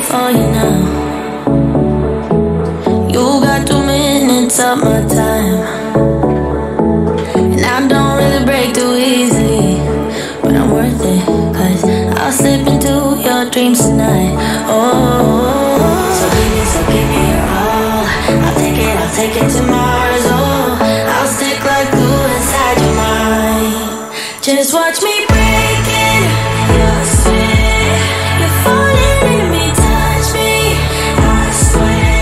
for you now. You got 2 minutes of my time, and I don't really break too easily, but I'm worth it, 'cause I'll slip into your dreams tonight. Oh, so give me your all. I'll take it to Mars. Oh, I'll stick like glue inside your mind. Just watch me break it. You're sweet, you're falling into me, touch me. I swear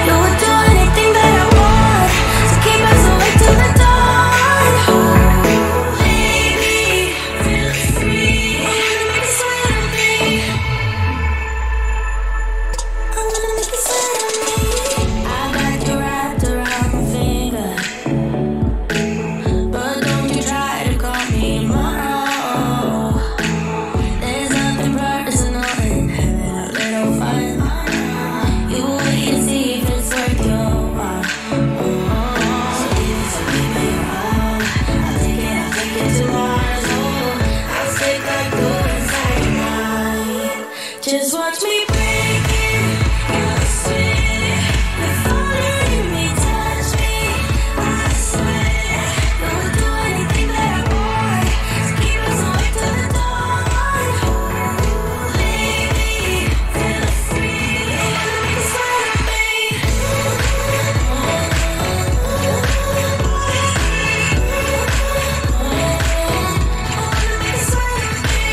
you would do anything that I want, so keep us awake till the dawn. Oh, baby, feel free. I'm gonna make it sweat on me. I'm gonna make it sweat on me. I got you wrapped around my finger, but don't you try to call me tomorrow. There's nothing personal in having a little fun. You wait and see if it's worth your while. So give me your all. I'll take it to Mars. Oh, I'll stick like glue inside your mind. Just watch me break it. You're sweet, you're falling into me, touch me. I swear you would do anything that I want, so keep us awake till the dawn. Oh, baby, feel free. I'm gonna make it sweat on me. I'm gonna make it sweat on me.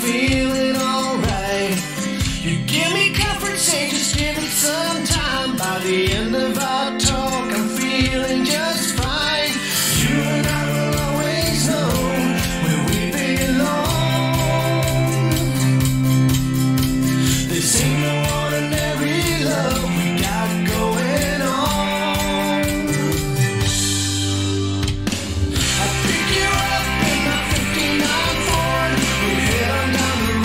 feeling alright. You give me comfort, say just give it some time. By the end of our talk, I'm feeling just fine. You and I will always know where we belong. This ain't no ordinary love we got going on. I pick you up in my '59 Ford. We head on down the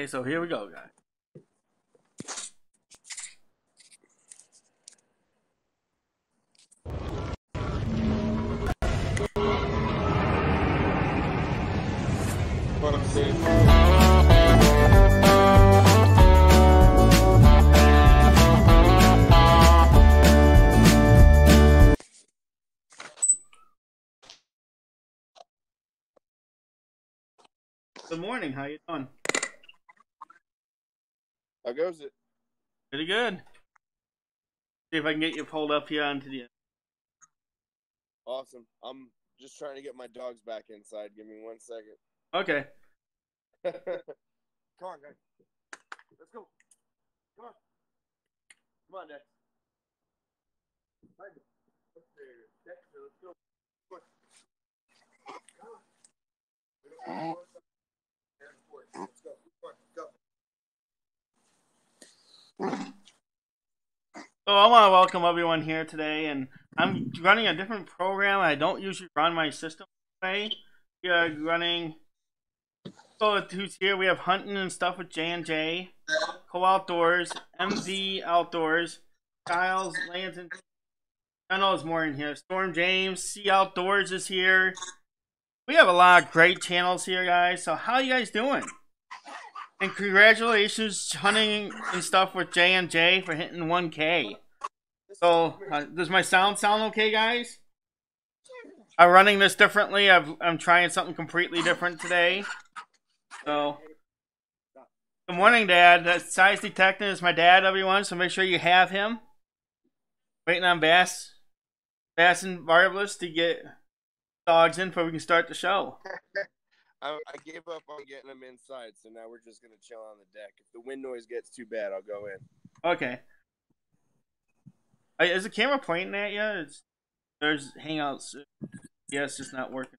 Okay, so here we go, guys. Good morning. How you doing? How goes it? Pretty good. See if I can get you pulled up here onto the. Awesome. I'm just trying to get my dogs back inside. Give me 1 second. Okay. Come on, guys. Let's go. Come on. Come on, Dex. Dexter, let's go. Come on. Let's go. Come on, go. So I want to welcome everyone here today, and I'm running a different program. I don't usually run my system today. We are running. So who's here? We have hunting and stuff with J&J, Kohl Outdoors, MD Outdoors, Kyle's Lands and I know there's more in here. Storm James, C Outdoors is here. We have a lot of great channels here, guys. So how you guys doing? And congratulations hunting and stuff with J&J for hitting 1K. So does my sound okay, guys? I'm running this differently. I'm trying something completely different today. So good morning, Dad. That size detecting is my dad, everyone. So make sure you have him. Waiting on Bass and Barbless to get dogs in before we can start the show. I gave up on getting them inside, so now we're just going to chill on the deck. If the wind noise gets too bad, I'll go in. Okay. Is the camera pointing at you? There's Hangouts. Yeah, it's just not working.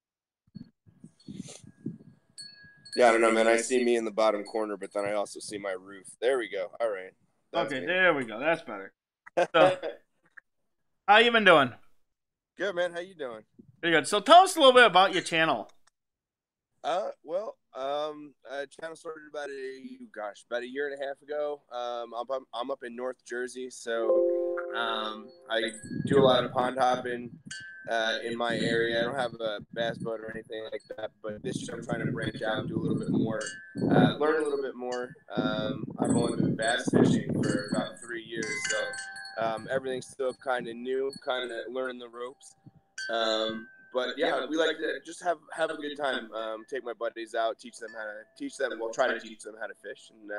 Yeah, I don't know, man. I see me in the bottom corner, but then I also see my roof. There we go. All right. Okay, me. There we go. That's better. So, how you been doing? Good, man. How you doing? Pretty good. So tell us a little bit about your channel. Channel started about a year and a half ago. I'm up in North Jersey, so I do a lot of pond hopping in my area. I don't have a bass boat or anything like that, but this year I'm trying to branch out and do a little bit more, learn a little bit more. I've only been bass fishing for about 3 years, so everything's still kind of new, kind of learning the ropes. But yeah, we like to just have a good time. Take my buddies out, try to teach them how to fish, and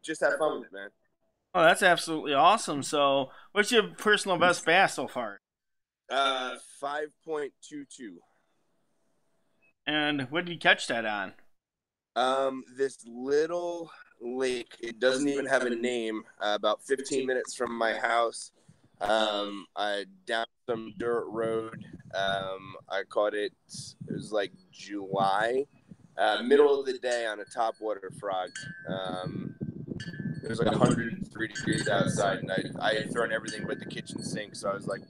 just have fun with it, man. Oh, that's absolutely awesome. So, what's your personal best bass so far? 5.22. And what did you catch that on? This little lake. It doesn't even have a name. About 15 minutes from my house. I down some dirt road. I caught it. It was like July, middle of the day on a topwater frog. It was like 103 degrees outside, and I had thrown everything but the kitchen sink. So I was like,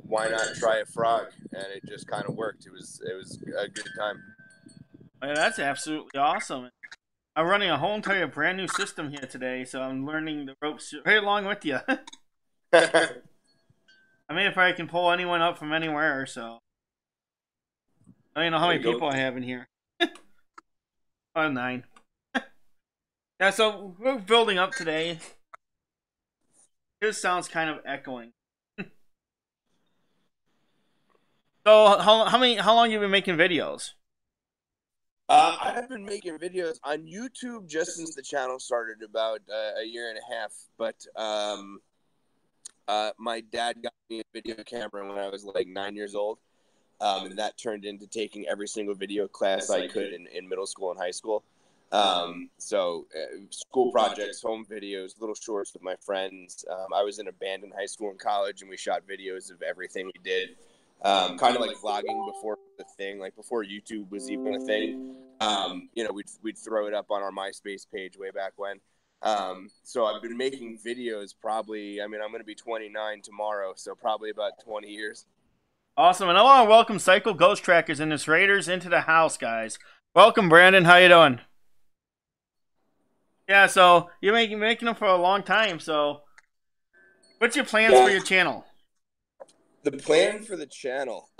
why not try a frog? And it just kind of worked. It was a good time. Oh, yeah, that's absolutely awesome. I'm running a whole entire brand new system here today, so I'm learning the ropes right along with you. I mean, if I can pull anyone up from anywhere, so. I don't know how many people I have in here. Oh, 9. Yeah, so we're building up today. His sound's kind of echoing. So, how long you been making videos? I have been making videos on YouTube just since the channel started about a year and a half, but my dad got me a video camera when I was like 9 years old, and that turned into taking every single video class I could in middle school and high school. School projects, home videos, little shorts with my friends. I was in a band in high school and college, and we shot videos of everything we did. Kind of like vlogging before the thing, like before YouTube was even a thing. We'd throw it up on our MySpace page way back when. So I've been making videos probably, I'm going to be 29 tomorrow, so probably about 20 years. Awesome. And I want to welcome Cycle Ghost Trackers and his Raiders into the house, guys. Welcome, Brandon. How you doing? Yeah, so you're making them for a long time. So, what's your plans for Yeah. your channel? The plan for the channel.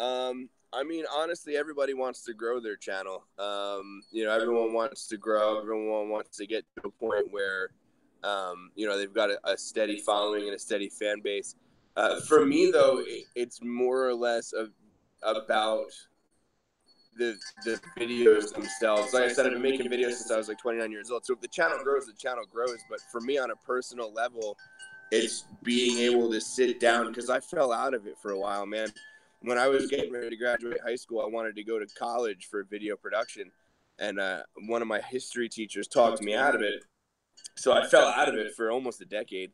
I mean, honestly, everybody wants to grow their channel. Everyone wants to grow. Everyone wants to get to a point where, they've got a steady following and a steady fan base. For me, though, it's more or less about the videos themselves. Like I said, I've been making videos since I was like 29 years old. So if the channel grows, the channel grows. But for me, on a personal level, it's being able to sit down, because I fell out of it for a while, man. When I was getting ready to graduate high school, I wanted to go to college for video production, and one of my history teachers talked me out of it. So I fell out of it for almost a decade.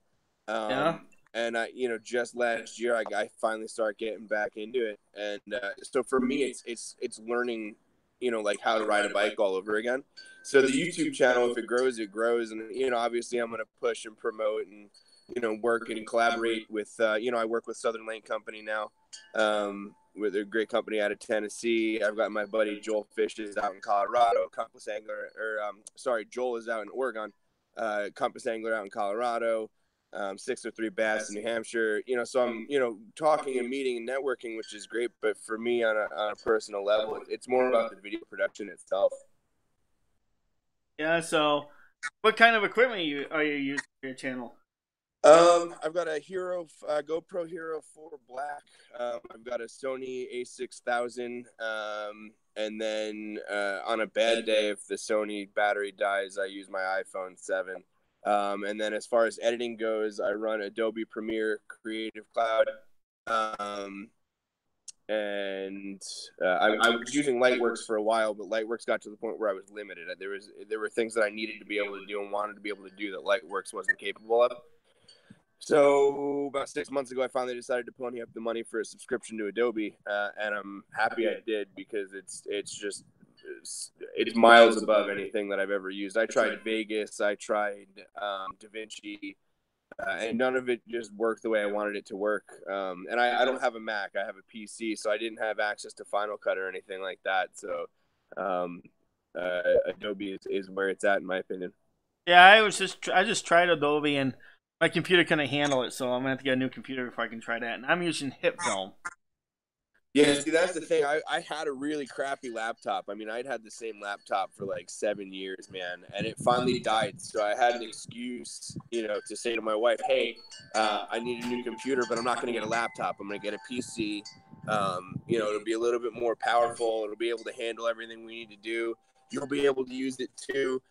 Yeah. And just last year, I finally started getting back into it. And so for me, it's learning, like how to ride a bike all over again. So the YouTube channel, if it grows, it grows. And, obviously I'm going to push and promote and, work and collaborate with, I work with Southern Lane Company now, with a great company out of Tennessee. I've got my buddy Joel Fishes out in Colorado, Compass Angler, Joel is out in Oregon, Compass Angler out in Colorado, 603 Bass in New Hampshire. So I'm, talking and meeting and networking, which is great. But for me, on a personal level, it's more about the video production itself. Yeah. So, what kind of equipment are you using for your channel? I've got a GoPro Hero 4 Black. I've got a Sony A6000. And then on a bad day, if the Sony battery dies, I use my iPhone 7. And then as far as editing goes, I run Adobe Premiere, Creative Cloud. I was using Lightworks for a while, but Lightworks got to the point where I was limited. There were things that I needed to be able to do and wanted to be able to do that Lightworks wasn't capable of. So about 6 months ago, I finally decided to pony up the money for a subscription to Adobe, and I'm happy I did, because it's miles above anything that I've ever used. I tried Vegas, I tried DaVinci, and none of it just worked the way I wanted it to work. And I don't have a Mac, I have a PC, so I didn't have access to Final Cut or anything like that. So Adobe is where it's at, in my opinion. Yeah, I just tried Adobe and my computer couldn't handle it, so I'm gonna have to get a new computer before I can try that. And I'm using Hip Film. Yeah, see, that's the thing. I had a really crappy laptop. I mean, I'd had the same laptop for like 7 years, man, and it finally died. So I had an excuse, to say to my wife, hey, I need a new computer, but I'm not going to get a laptop. I'm going to get a PC. It'll be a little bit more powerful. It'll be able to handle everything we need to do. You'll be able to use it too.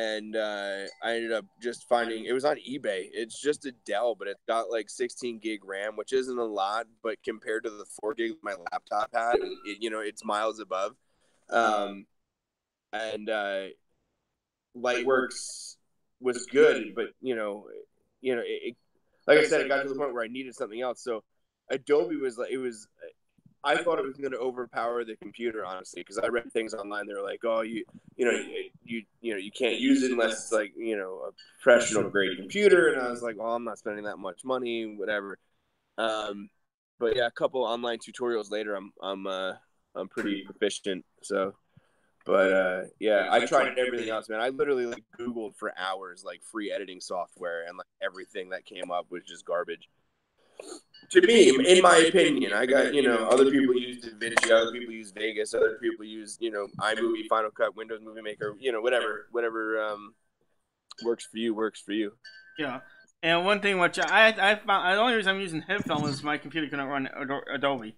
And I ended up just finding, it was on eBay. It's just a Dell, but it's got like 16 gig RAM, which isn't a lot, but compared to the 4 gig my laptop had, it's miles above. And Lightworks was good, but like I said, it got to the point where I needed something else. So Adobe was like, I thought it was going to overpower the computer, honestly, because I read things online. They were like, "Oh, you can't use it unless it's like a professional grade computer." And I was like, "Well, I'm not spending that much money, whatever." But yeah, a couple online tutorials later, I'm pretty proficient. So, but yeah, I tried everything else, man. I literally like Googled for hours, like free editing software, and like everything that came up was just garbage. To me, in my opinion, I got, other people use DaVinci, other people use Vegas, other people use, iMovie, Final Cut, Windows Movie Maker, whatever works for you, works for you. Yeah. And one thing which I found, the only reason I'm using HipFilm is my computer couldn't run Adobe.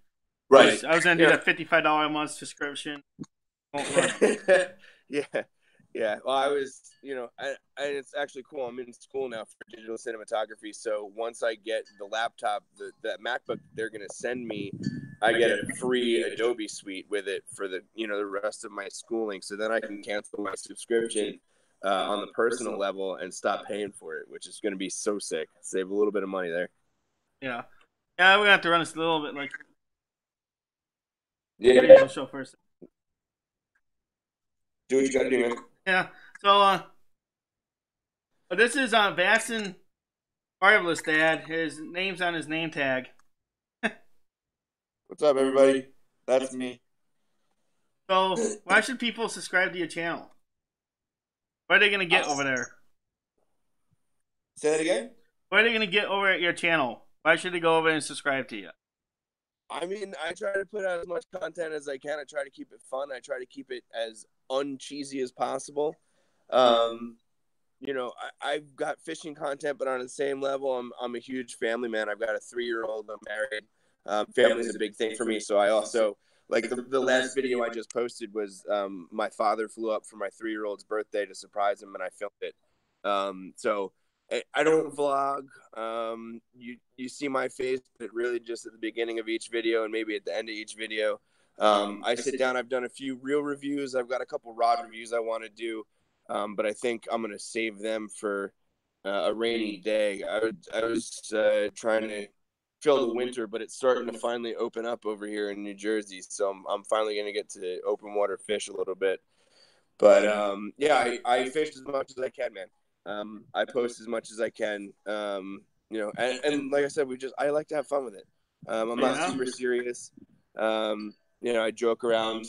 Right. I was going to do that $55 a month subscription. Won't run. Yeah. Yeah, well, I was, and it's actually cool. I'm in school now for digital cinematography. So once I get the laptop, that MacBook they're going to send me, I get a free Adobe suite with it for the rest of my schooling. So then I can cancel my subscription on the personal level and stop paying for it, which is going to be so sick. Save a little bit of money there. Yeah. Yeah, we're going to have to run this a little bit like. Yeah. Show first. Do what you got to do, man. Yeah. So, this is Vasson Marvelous Dad. His name's on his name tag. What's up, everybody? That's me. So, why should people subscribe to your channel? What are they gonna get over there? Say that again? What are they gonna get over at your channel? Why should they go over and subscribe to you? I mean, I try to put out as much content as I can. I try to keep it fun. I try to keep it as uncheesy as possible. You know, I've got fishing content, but on the same level, I'm a huge family man. I've got a 3-year-old. I'm married. Family is a big thing for me. So I also, like the last video I just posted was my father flew up for my 3-year-old's birthday to surprise him, and I filmed it. So I don't vlog. You see my face, but really just at the beginning of each video and maybe at the end of each video. I sit down. I've done a few reel reviews. I've got a couple rod reviews I want to do. But I think I'm going to save them for a rainy day. I was trying to fill the winter, but it's starting to finally open up over here in New Jersey. So I'm finally going to get to open water fish a little bit. But yeah, I fished as much as I can, man. I post as much as I can. You know, and like I said, I like to have fun with it. I'm not super serious. You know, I joke around.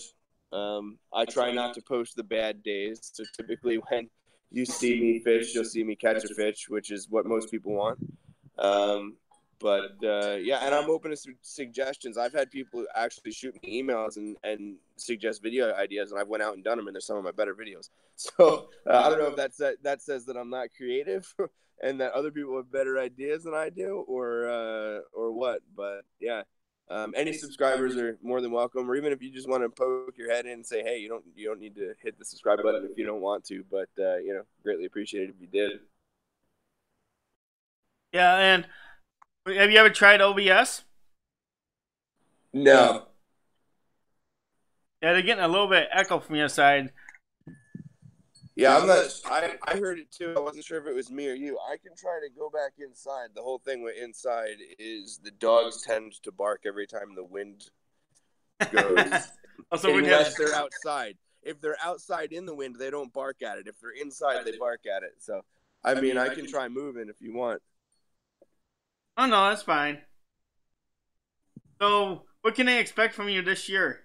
I try not to post the bad days. So typically when you see me fish, you'll see me catch a fish, which is what most people want. Yeah, and I'm open to suggestions. I've had people actually shoot me emails and suggest video ideas, and I've went out and done them, and they're some of my better videos. So I don't know if that says that I'm not creative and that other people have better ideas than I do, or what. But yeah. Any subscribers are more than welcome, or even if you just want to poke your head in and say, hey, you don't need to hit the subscribe button if you don't want to, but you know, greatly appreciate it if you did. Yeah, and have you ever tried OBS? No. Yeah, they're getting a little bit of echo from your side. Yeah, I'm not. I heard it too. I wasn't sure if it was me or you. I can try to go back inside. The whole thing with inside is the dogs tend to bark every time the wind goes, unless they're outside. If they're outside in the wind, they don't bark at it. If they're inside, they bark at it. So, I mean, I can try moving if you want. Oh no, that's fine. So, what can they expect from you this year,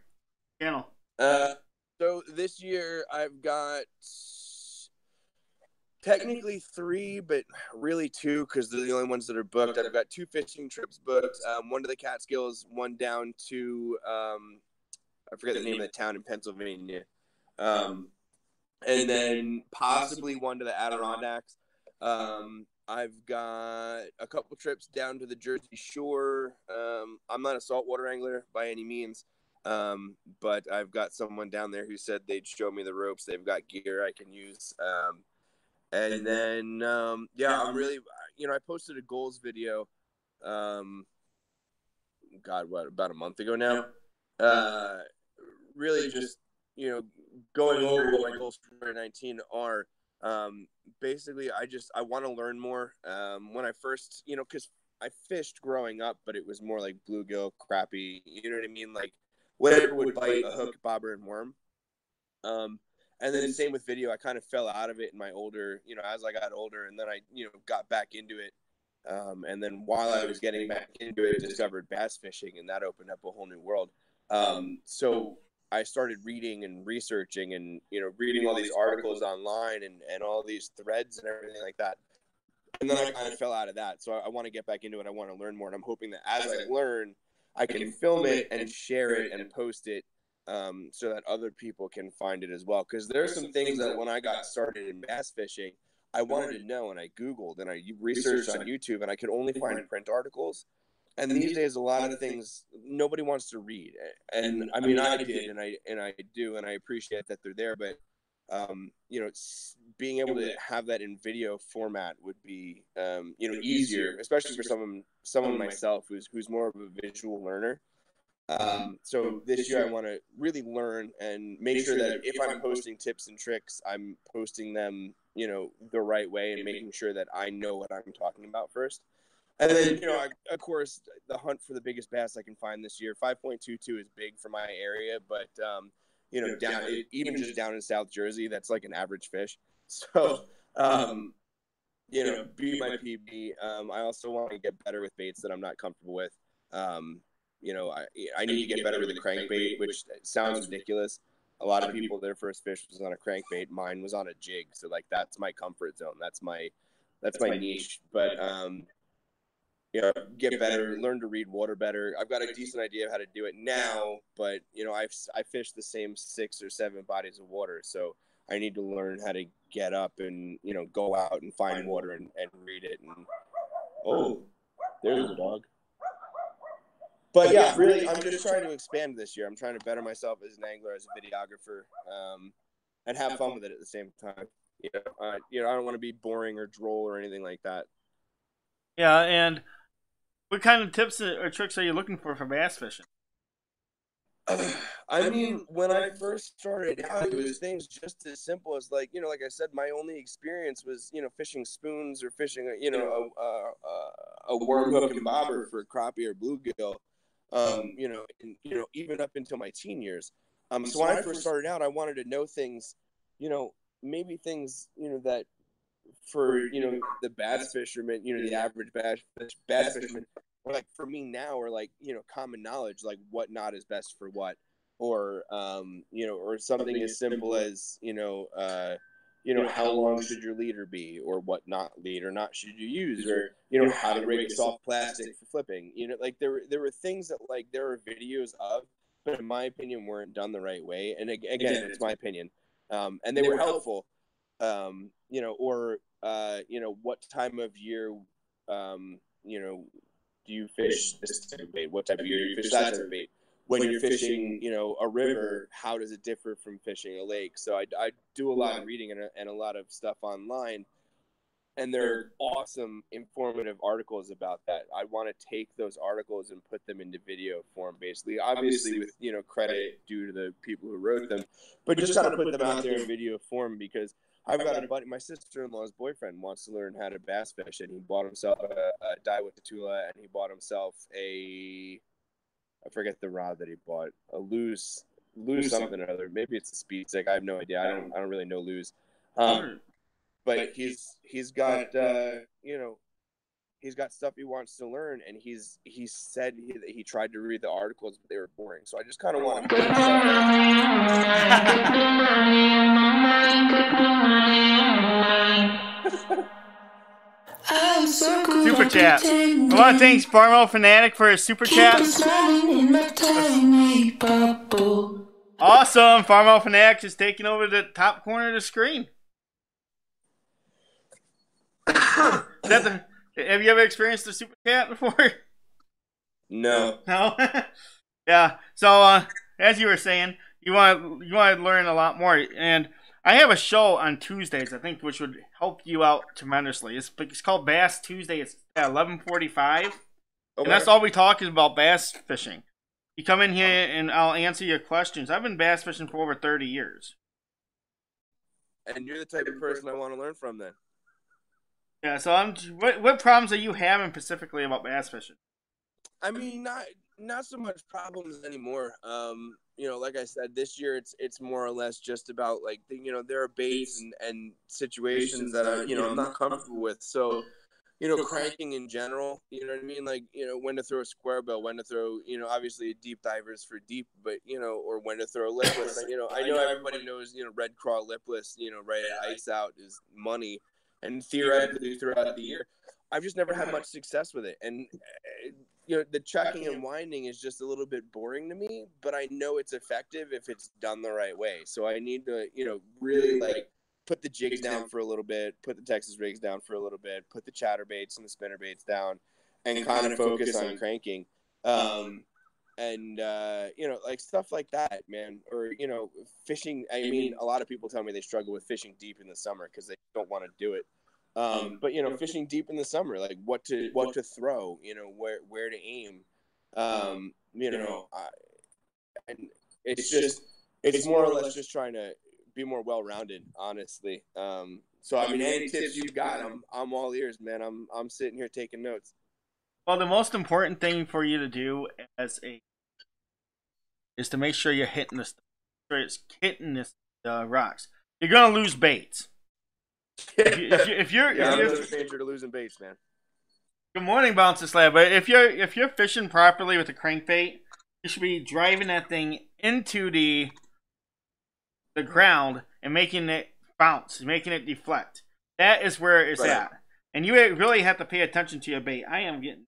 channel? So this year I've got technically 3, but really 2 because they're the only ones that are booked. I've got 2 fishing trips booked. One to the Catskills, one down to I forget the name of the town in Pennsylvania, and then possibly one to the Adirondacks. I've got a couple trips down to the Jersey Shore. I'm not a saltwater angler by any means, but I've got someone down there who said they'd show me the ropes. They've got gear I can use. And then, yeah, I'm really, you know, I posted a goals video, about a month ago now. Really just, you know, going over what my goals for 2019 are. Basically, I want to learn more. When I first, you know, because I fished growing up, but it was more like bluegill, crappie, you know what I mean? Like whatever would bite, a hook, bobber, and worm. And then same with video, I kind of fell out of it in my older, you know, as I got older, and then I, you know, got back into it. And then while I was getting back into it, discovered bass fishing, and that opened up a whole new world. So I started reading and researching and, you know, reading all these articles online and all these threads and everything like that. And then I kind of fell out of that. So I want to get back into it. I want to learn more. And I'm hoping that as I learn, I can film it and share it and post it so that other people can find it as well. Because there are some things that when I got started in bass fishing, I wanted to know, and I Googled and I researched on YouTube, and I could only find print articles. And these days, a lot of things nobody wants to read. And I mean, I did, and I do, and I appreciate that they're there. But you know, being able to have that in video format would be, you know, easier, especially for someone myself who's more of a visual learner. So this year I want to really learn and make sure that if I'm posting tips and tricks, I'm posting them, you know, the right way and making sure that I know what I'm talking about first. And then, you know, of course, the hunt for the biggest bass I can find this year. 5.22 is big for my area, but you know, even just down in South Jersey, that's like an average fish. So, you know, be my PB. I also want to get better with baits that I'm not comfortable with. You know, I need to get better with the crankbait, which sounds ridiculous. a lot of people, their first fish was on a crankbait. Mine was on a jig. So like, that's my comfort zone. That's my niche. But, you know, get better, learn to read water better. I've got a decent idea of how to do it now, but you know, I fish the same 6 or 7 bodies of water. So I need to learn how to get up and, you know, go out and find water and read it. And oh, there's the dog. But yeah, really, I'm just trying to expand this year. I'm trying to better myself as an angler, as a videographer, and have fun with it at the same time. You know, I don't want to be boring or droll or anything like that. Yeah, and what kind of tips or tricks are you looking for bass fishing? I mean, when I first started out, it was things just as simple as like, you know, like I said, my only experience was, you know, fishing spoons or fishing, you know, a worm hook and bobber for crappie or bluegill. You know, and, you know, even up until my teen years. So when I first started out, I wanted to know things, you know, maybe things, you know, that for, you know, the bass fisherman, you know, the average bass fisherman, or like for me now, or like, you know, common knowledge, like what knot is best for what, or, you know, or something as simple as, you know, how long should your leader be, or what knot lead or knot should you use, or, you know, how to rig a soft plastic for flipping, you know, like there were things that like there were videos of, but in my opinion weren't done the right way. And again, it's my opinion. And they were helpful. You know, or, you know, what time of year, you know, do you fish this type of bait? What type of year do you fish that type of bait? When you're fishing, you know, a river, how does it differ from fishing a lake? So I do a lot of reading and a lot of stuff online, and they're awesome, informative articles about that. I want to take those articles and put them into video form, basically. Obviously, with, you know, credit due to the people who wrote them, but just kind of put them out there in video form, because I've got a buddy, my sister-in-law's boyfriend wants to learn how to bass fish, and he bought himself a dye with Tatula, and he bought himself I forget the rod that he bought, a lose something or other. Maybe it's a speed stick. I have no idea. I don't really know lose. But he's got, you know, he's got stuff he wants to learn, and he said that he tried to read the articles, but they were boring. So I just kind of want to put Super chat. I want to thank Farmo Fanatic for his super chat. Awesome. Farmo Fanatic is taking over the top corner of the screen. Have you ever experienced a super chat before? No. No. Yeah. So as you were saying, you want to learn a lot more, and I have a show on Tuesdays, I think, which would help you out tremendously. It's called Bass Tuesday. It's at 11:45, okay. And that's all we talk is about bass fishing. You come in here and I'll answer your questions. I've been bass fishing for over 30 years. And you're the type of person I want to learn from, then. Yeah. So what problems are you having specifically about bass fishing? I mean, not so much problems anymore. You know, like I said, this year it's more or less just about, like, you know, there are baits and situations that I'm not comfortable with. So, you know, cranking in general, you know what I mean? Like, you know, when to throw a square bill, when to throw, you know, obviously deep divers for deep, but, you know, or when to throw a lipless. You know, I know everybody knows, you know, red craw lipless, you know, right at ice out is money, and theoretically throughout the year. I've just never had much success with it. And, you know, the chucking and winding is just a little bit boring to me, but I know it's effective if it's done the right way. So I need to, you know, really, like, put the jigs down for a little bit, put the Texas rigs down for a little bit, put the chatterbaits and the spinnerbaits down, and kind of focus on cranking. And, you know, like stuff like that, man. Or, you know, fishing. I mean, a lot of people tell me they struggle with fishing deep in the summer because they don't want to do it. But, you know, fishing deep in the summer, like what to throw, you know, where to aim, you know, and it's more or less just trying to be more well-rounded, honestly. So I mean, any tips you've got, I'm all ears, man. I'm sitting here taking notes. Well, the most important thing for you to do is to make sure you're hitting the rocks. You're gonna lose baits. If you're I'm no stranger to losing baits, man. Good morning, Bouncer Slab. But if you're fishing properly with a crankbait, you should be driving that thing into the the ground and making it bounce, making it deflect. That is where it's at. And you really have to pay attention to your bait. I am getting...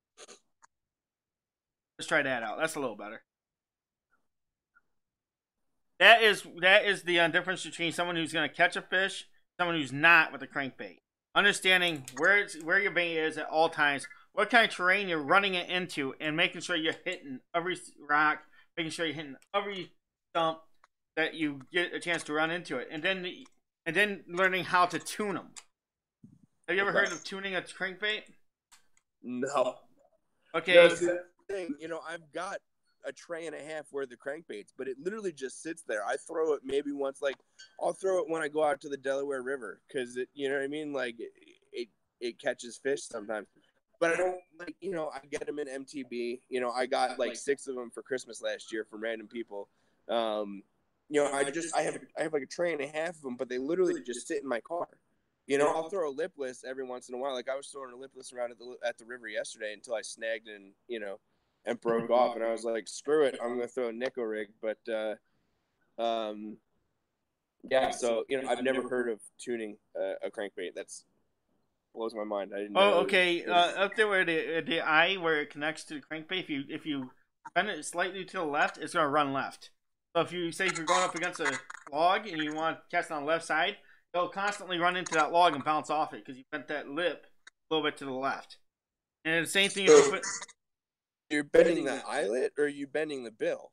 Let's try that out. That's a little better. That is the difference between someone who's going to catch a fish, someone who's not with a crankbait. Understanding where your bait is at all times, what kind of terrain you're running it into, and making sure you're hitting every rock, making sure you're hitting every stump that you get a chance to run into it, and then learning how to tune them. Have you ever heard of tuning a crankbait? No. Okay. No, see, that's the thing. I've got a tray and a half worth of crankbaits, but it literally just sits there. I throw it maybe once, like I'll throw it when I go out to the Delaware River because it, you know what I mean? Like it catches fish sometimes, but I don't I get them in MTB. I got like 6 of them for Christmas last year from random people. I have like a tray and a half of them, but they literally just sit in my car. I'll throw a lipless every once in a while. Like I was throwing a lipless around at the river yesterday until I snagged and broke off, and I was like, screw it, I'm gonna throw a nickel rig. But yeah, so I've never heard of tuning a crankbait. That's blows my mind. I didn't know. Oh, okay. Up there where the eye where it connects to the crankbait, if you bend it slightly to the left, it's gonna run left. So if you're going up against a log and you want to cast on the left side, it'll constantly run into that log and bounce off it because you bent that lip a little bit to the left. And the same thing if you put... You're bending the eyelet, or are you bending the bill?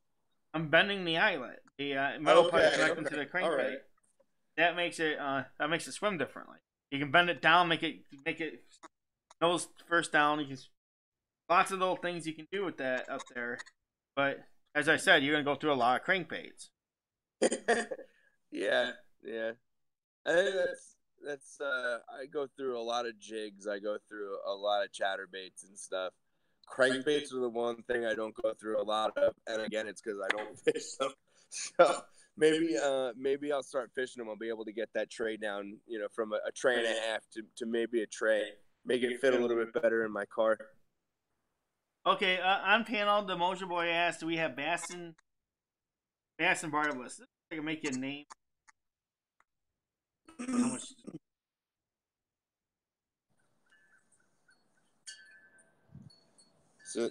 I'm bending the eyelet. The metal pipe connecting to the crankbait. Right. That makes it swim differently. You can bend it down, make it nose first down. You can lots of little things you can do with that up there. But as I said, you're gonna go through a lot of crankbaits. Yeah. I think that's I go through a lot of jigs. I go through a lot of chatterbaits and stuff. Crankbaits are the one thing I don't go through a lot of, and again, it's because I don't fish them. So maybe I'll start fishing them. I'll be able to get that tray down, from a tray and a half to maybe a tray, make it fit a little bit better in my car. Okay, on panel, the Mojo Boy asked, "Do we have bass and barbless?" I can make you a name. How much? So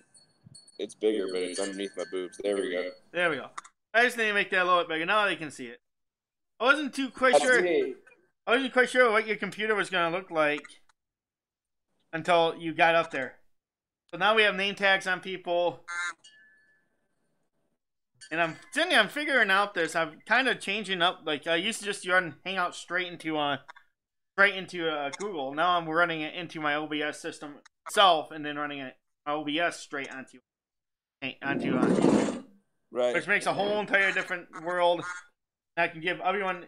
it's bigger, but it's underneath my boobs. There we go. There we go. I just need to make that a little bit bigger. Now they can see it. I wasn't quite sure what your computer was going to look like until you got up there. So now we have name tags on people. And I'm figuring out this. I'm kind of changing up. Like I used to just run Hangout straight into Google. Now I'm running it into my OBS system itself, and then running it my OBS straight onto right, which makes a whole entire different world. I can give everyone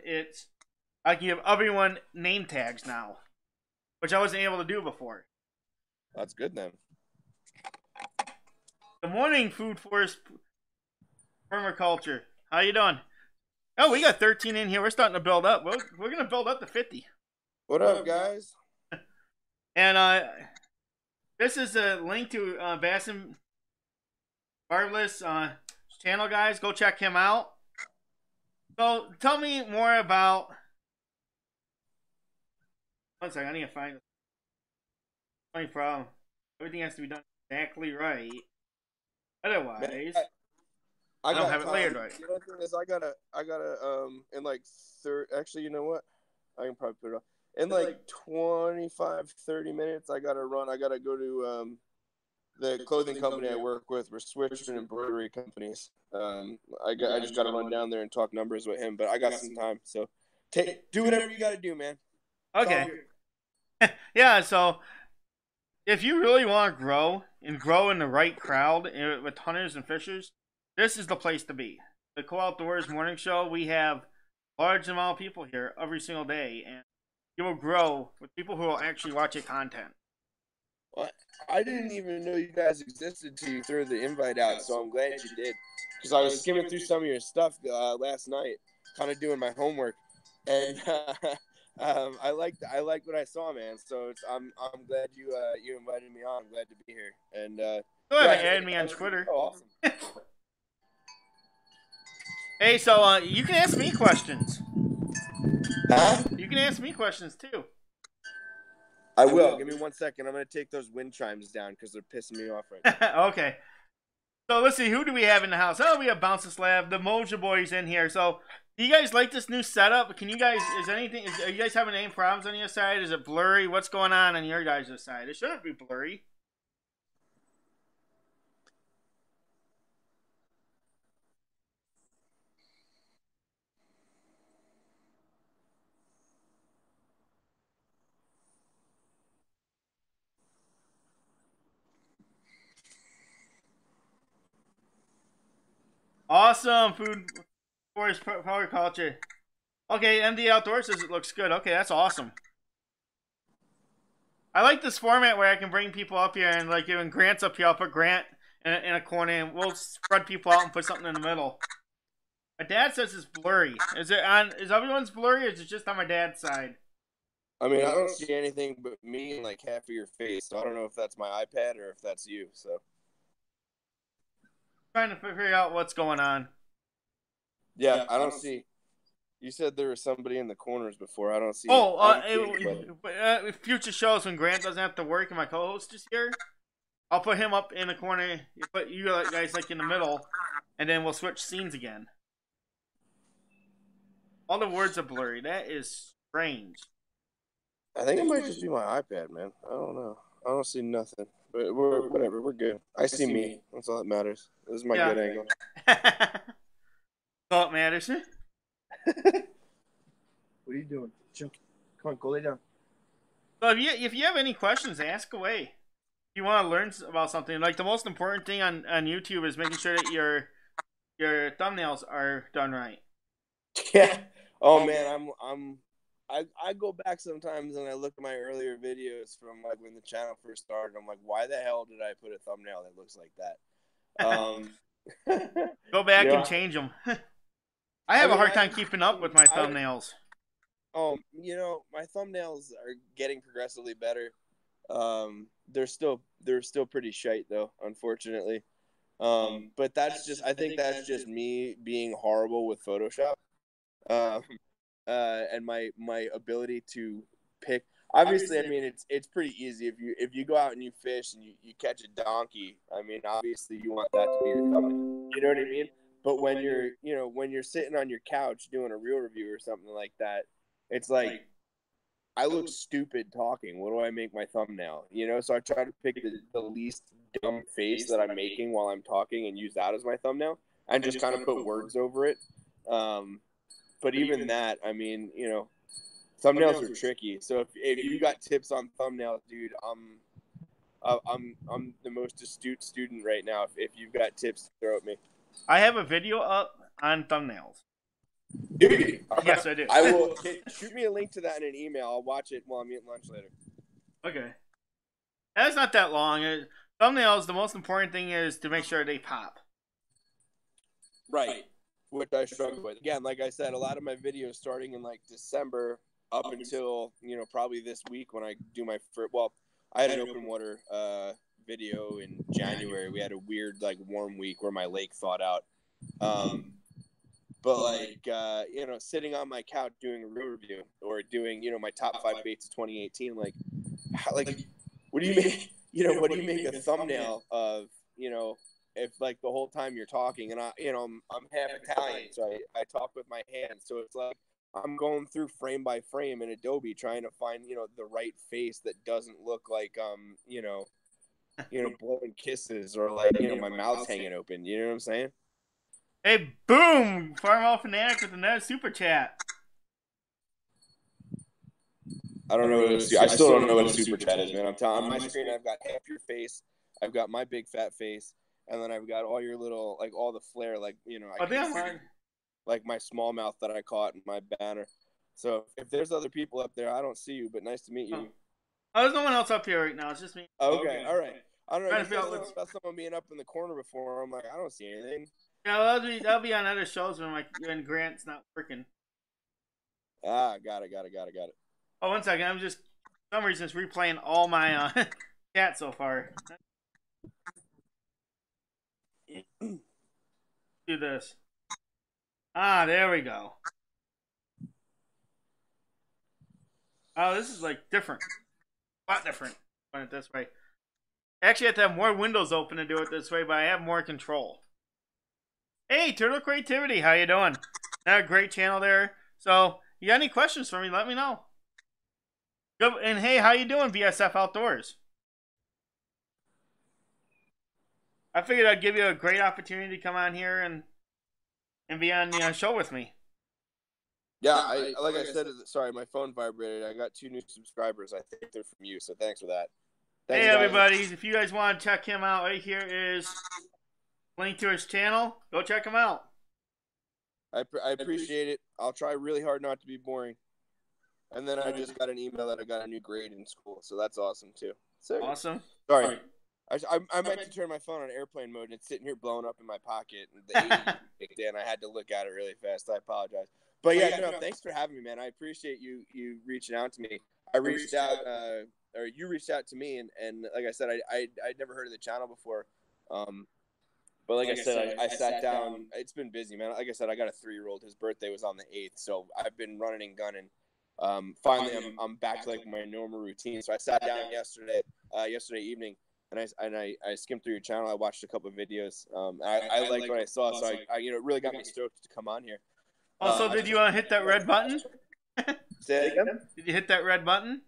name tags now, which I wasn't able to do before. That's good then. Good morning, Food Forest Permaculture. How you doing? Oh, we got 13 in here. We're starting to build up. We're gonna build up to 50. What up, guys? And this is a link to Bass and Barbless channel, guys. Go check him out. So tell me more about... One second, I need to find... Funny problem. Everything has to be done exactly right. Otherwise, I don't have it layered right. The other thing is I gotta in like actually, you know what? I can probably put it on. In like 25, 30 minutes, I gotta go to the clothing company I work with. We're switching embroidery companies. I just gotta run down there and talk numbers with him, but I got some time, so do whatever you gotta do, man. Okay. Yeah, so if you really want to grow in the right crowd with hunters and fishers, this is the place to be. The Kohl Outdoors morning show, we have a large amount of people here every single day, and you will grow with people who will actually watch your content. Well, I didn't even know you guys existed until you threw the invite out, so I'm glad you did. Because I was skimming through some of your stuff last night, kind of doing my homework, and I liked what I saw, man. So I'm glad you invited me on. I'm glad to be here. And go ahead and add me on Twitter. Oh, awesome. Hey, so you can ask me questions. Huh? You can ask me questions too. I will. Give me 1 second. I'm gonna take those wind chimes down because they're pissing me off right now. Okay. So let's see, who do we have in the house? Oh, we have Bounce Slab, the Moja Boys in here. So, do you guys like this new setup? Can you guys? Are you guys having any problems on your side? Is it blurry? What's going on your guys' side? It shouldn't be blurry. Awesome food forest power culture. Okay, MD Outdoors says it looks good. Okay, that's awesome. I like this format where I can bring people up here and like when Grant's up here, I'll put Grant in a corner and we'll spread people out and put something in the middle. My dad says it's blurry. Is it on? Is everyone's blurry, or is it just on my dad's side? I mean, I don't see anything but me and like half of your face. So I don't know if that's my iPad or if that's you. So Trying to figure out what's going on. yeah, I don't see. You said there was somebody in the corners before. I don't see. Future shows when Grant doesn't have to work and my co-host is here, I'll put him up in the corner. Put you guys like in the middle, and then we'll switch scenes again. All the words are blurry. That is strange. I think it might just be my iPad, man. I don't know. I don't see nothing. But we're whatever. We're good. I see me. That's all that matters. This is my good angle. That's all it matters. What are you doing? Come on, go lay down. So if you have any questions, ask away. If you want to learn about something, like the most important thing on YouTube is making sure that your thumbnails are done right. Yeah. Oh man, I go back sometimes and I look at my earlier videos from like when the channel first started. I'm like, why the hell did I put a thumbnail that looks like that? Go back and change them. I have a hard time keeping up with my thumbnails. My thumbnails are getting progressively better. They're still pretty shite though, unfortunately. But I think that's just me being horrible with Photoshop. And my ability to pick. Obviously, I mean it's pretty easy if you go out and you fish and you catch a donkey. I mean, obviously you want that to be your thumbnail. You know what I mean? But when you're sitting on your couch doing a reel review or something like that, it's like I look stupid talking. What do I make my thumbnail? So I try to pick the least dumb face that I'm making while I'm talking and use that as my thumbnail and just kind of put words over it. But even that, I mean, thumbnails are tricky. So if you got tips on thumbnails, dude, I'm the most astute student right now. If you've got tips, throw at me. I have a video up on thumbnails. Dude, yes, I do. I will shoot me a link to that in an email. I'll watch it while I'm eating lunch later. Okay. That's not that long. Thumbnails, the most important thing is to make sure they pop. Right. Which I struggle with. Again, like I said, a lot of my videos starting in like December up until, probably this week when I do my first, I had an open water video in January. We had a weird, like, warm week where my lake thawed out. But like, sitting on my couch doing a reel review or doing, my top 5 baits of 2018, like, what do you make, what do you make a thumbnail of, if like the whole time you're talking and I'm half Italian, so I talk with my hands. So it's like I'm going through frame by frame in Adobe trying to find, the right face that doesn't look like, blowing kisses or like, my mouth's hanging open. You know what I'm saying? Hey, boom! Farmall Fanatic with another super chat. I don't know what I still don't know what a super chat is, man. I'm telling on my screen I've got half your face, I've got my big fat face, and then I've got all your little, like, all the flair, like, like my smallmouth that I caught in my banner. So if there's other people up there, I don't see you, but nice to meet you. Oh, there's no one else up here right now. It's just me. Okay, all right. I don't know. You guys about someone being up in the corner before. I'm like, I don't see anything. Yeah, that'll be on other shows when Grant's not working. Ah, got it. Oh, 1 second. I'm just, for some reason, it's replaying all my chat so far. Do this. Ah, there we go. Oh, this is like different. A lot different. Doing it this way. Actually, I have to have more windows open to do it this way, but I have more control. Hey, Turtle Creativity, how you doing? Got a great channel there. So, you got any questions for me? Let me know. Good. And hey, how you doing, BSF Outdoors? I figured I'd give you a great opportunity to come on here and be on the show with me. Yeah, I like I said. Sorry, my phone vibrated. I got 2 new subscribers. I think they're from you, so thanks for that. Thanks, Hey, guys. everybody! If you guys want to check him out, right here is link to his channel. Go check him out. I appreciate it. I'll try really hard not to be boring. And then I just got an email that I got a new grade in school, so that's awesome too. So, Awesome. sorry. I meant to turn my phone on airplane mode, and it's sitting here blowing up in my pocket. And the 80 kicked in. I had to look at it really fast. I apologize. But yeah, no, thanks for having me, man. I appreciate you reaching out to me. I reached out, or you reached out to me, and like I said, I'd never heard of the channel before. But like I said, I sat down. It's been busy, man. Like I said, I got a 3-year-old. His birthday was on the 8th, so I've been running and gunning. Finally, I'm back to like my normal routine. So I sat down yesterday evening, and I skimmed through your channel. I watched a couple of videos. I liked what I saw, so I it really got me stoked to come on here. Also, did you hit that red button? Say it again. Did you hit that red button?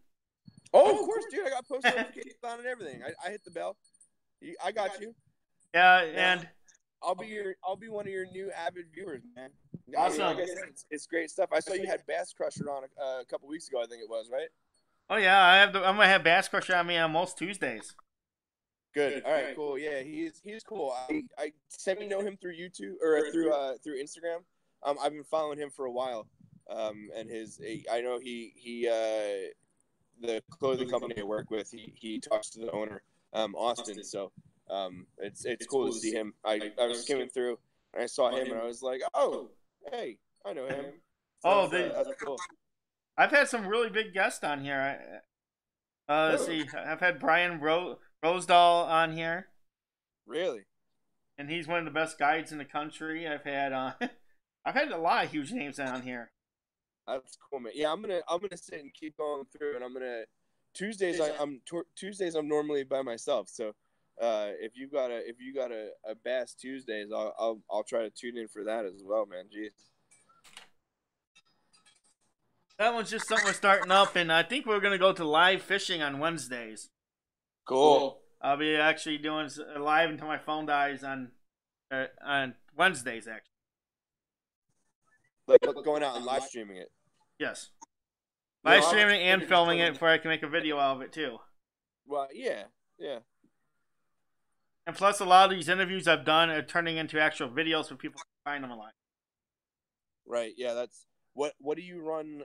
Oh, of course, dude. I got post notifications on and everything. I hit the bell. I got you. Yeah, and I'll be one of your new avid viewers, man. Awesome. Like I said, it's great stuff. I saw you had Bass Crusher on a couple weeks ago. I think it was, right? oh yeah, I'm gonna have Bass Crusher on me on most Tuesdays. Good. All right. Cool. Yeah, he's cool. I semi know him through YouTube or through Instagram. I've been following him for a while. And I know he the clothing company I work with. He talks to the owner, Austin. So it's cool to see him. I was skimming through and I saw him and I was like, oh, hey, I know him. So that's cool. I've had some really big guests on here. Let's see. I've had Brian Rosedal on here. Really? And he's one of the best guides in the country. I've had I've had a lot of huge names on here. That's cool, man. Yeah, I'm gonna sit and keep going through, and I'm gonna Tuesdays. Tuesdays. I'm normally by myself, so if you got a Bass Tuesdays, I'll try to tune in for that as well, man. Jeez. That one's just something we're starting up, and I think we're gonna go to live fishing on Wednesdays. Cool. I'll be actually doing live until my phone dies on Wednesdays, actually. Like going out and live streaming it. Yes. Live streaming and filming it before I can make a video out of it too. Well, yeah. And plus, a lot of these interviews I've done are turning into actual videos for people to find them alive. Right. Yeah. That's what do you run?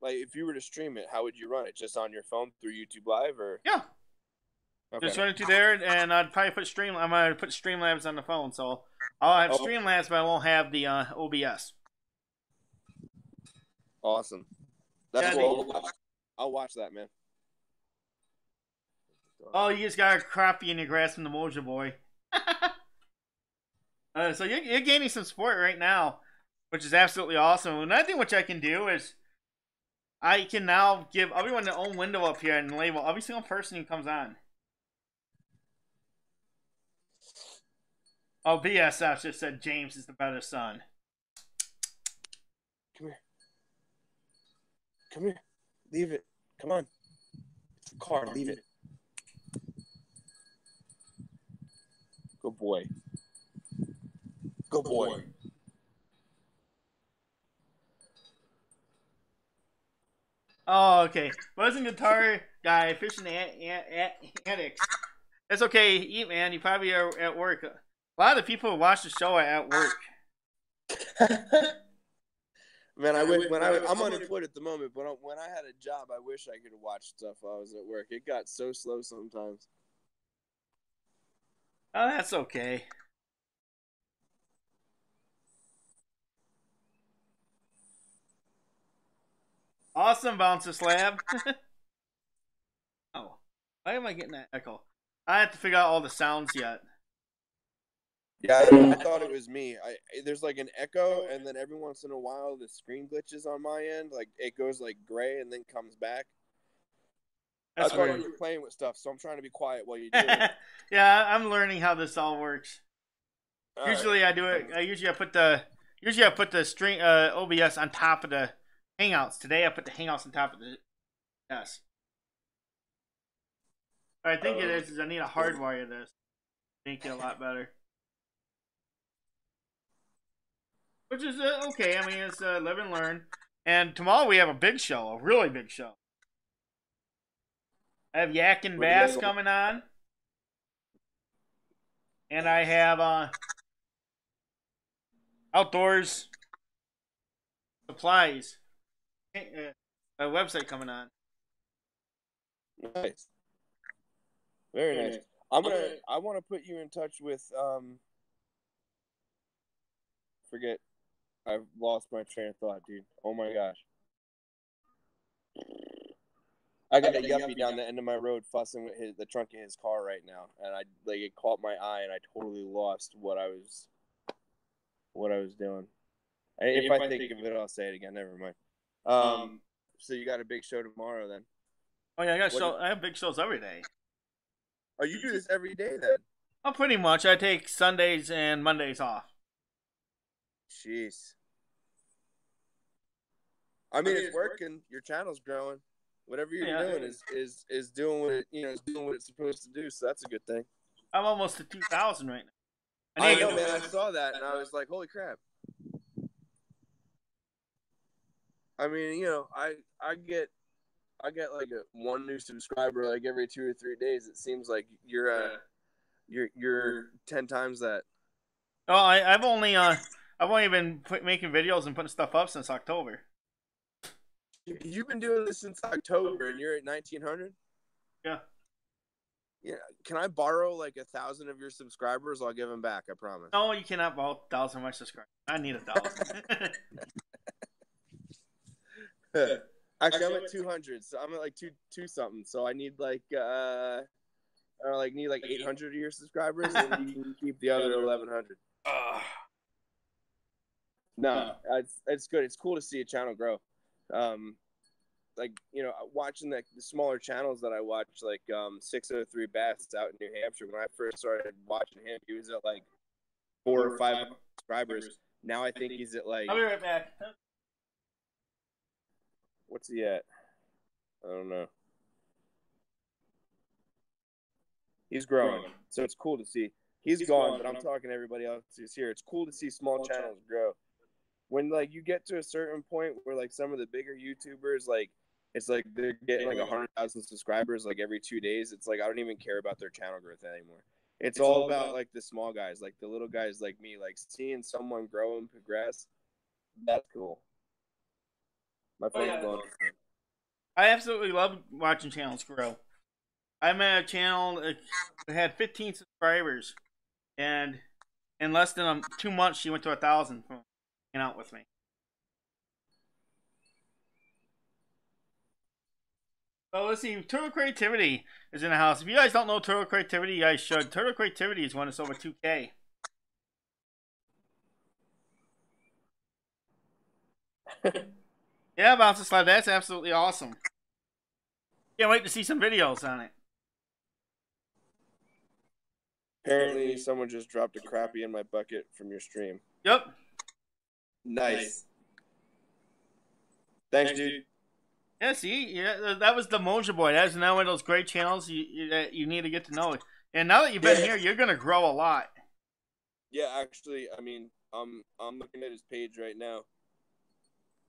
Like if you were to stream it, how would you run it? Just on your phone through YouTube Live, or? Yeah. Okay. Just run it through there, and I'd probably put I'm gonna put Streamlabs on the phone, so I'll have Streamlabs, but I won't have the OBS. Awesome. That's cool. I'll watch that, man. Oh, you just got a crappie in your grass from the Moja boy. So you're gaining some support right now, which is absolutely awesome. Another thing which I can do is I can now give everyone their own window up here and label every single person who comes on. Oh, BSF just said James is the better son. Come here. Leave it. Come on. It's a car. Leave it. Good boy. Good boy. Oh, okay. Buzzing guitar guy fishing addicts. That's okay, eat man. You probably are at work. A lot of the people who watch the show are at work. Man, I wish I'm unemployed at the moment, but when I had a job, I wish I could have watched stuff while I was at work. It got so slow sometimes. Oh, that's okay. Awesome, Bouncer Slab. Oh, why am I getting that echo? I have to figure out all the sounds yet. Yeah, I thought it was me. There's like an echo, and then every once in a while the screen glitches on my end. Like it goes like gray and then comes back. That's I thought weird. you were playing with stuff, so I'm trying to be quiet while you do it. Yeah, I'm learning how this all works. All Usually right. I do it. I put the string OBS on top of the Hangouts. Today I put the Hangouts on top of the yes. What I think it is I need to hardwire this. Make it a lot better. Which is okay. I mean, it's live and learn. And tomorrow we have a big show, a really big show. I have Yak and Bass coming on, and I have Outdoors Supplies, a website coming on. Nice. Very nice. I want to put you in touch with forget. I've lost my train of thought, dude. Oh my gosh. I got a yuppie down the end of my road fussing with the trunk of his car right now, and it caught my eye, and I totally lost what I was doing. If I think of it, I'll say it again. Never mind. So you got a big show tomorrow, then? Oh yeah, I have big shows every day. Oh, you do this every day, then? Oh, pretty much. I take Sundays and Mondays off. Jeez. I mean, it's working. Your channel's growing. Whatever you're doing is doing what is doing what it's supposed to do. So that's a good thing. I'm almost to 2,000 right now. I know, man. I saw that and I was like, holy crap. I mean, I get like one new subscriber like every 2 or 3 days. It seems like you're 10 times that. Oh, I've only been making videos and putting stuff up since October. You've been doing this since October, and you're at 1,900. Yeah. Yeah. Can I borrow like 1,000 of your subscribers? I'll give them back. I promise. No, you cannot borrow 1,000 of my subscribers. I need 1,000. Actually, I'm at 200, so I'm at like two something. So I need like 800 of your subscribers, and you can keep the other 1,100. No, it's good. It's cool to see a channel grow. Watching the smaller channels that I watch, like 603 Bass out in New Hampshire. When I first started watching him, he was at like 400 or 500 subscribers. Now I think he's at like. I'll be right back. What's he at? I don't know. He's growing, so it's cool to see. He's gone, but I'm talking to everybody else who's here. It's cool to see small channels grow. When like you get to a certain point where like some of the bigger YouTubers, like it's like they're getting like 100,000 subscribers like every 2 days. It's like I don't even care about their channel growth anymore. It's all about like the small guys, like the little guys like me, like seeing someone grow and progress. That's cool. My phone's going. I absolutely love watching channels grow. I'm at a channel that had 15 subscribers, and in less than 2 months, she went to 1,000 from hanging out with me. So let's see. Turtle Creativity is in the house. If you guys don't know Turtle Creativity, you guys should. Turtle Creativity is when it's over 2K. Yeah, Bounce and Slide. That's absolutely awesome. Can't wait to see some videos on it. Apparently, someone just dropped a crappie in my bucket from your stream. Yep. Nice. Thanks, dude. Yeah, see, that was the Moja Boy. That's now one of those great channels you need to get to know. And now that you've been here, you're gonna grow a lot. Yeah, actually, I mean, I'm looking at his page right now,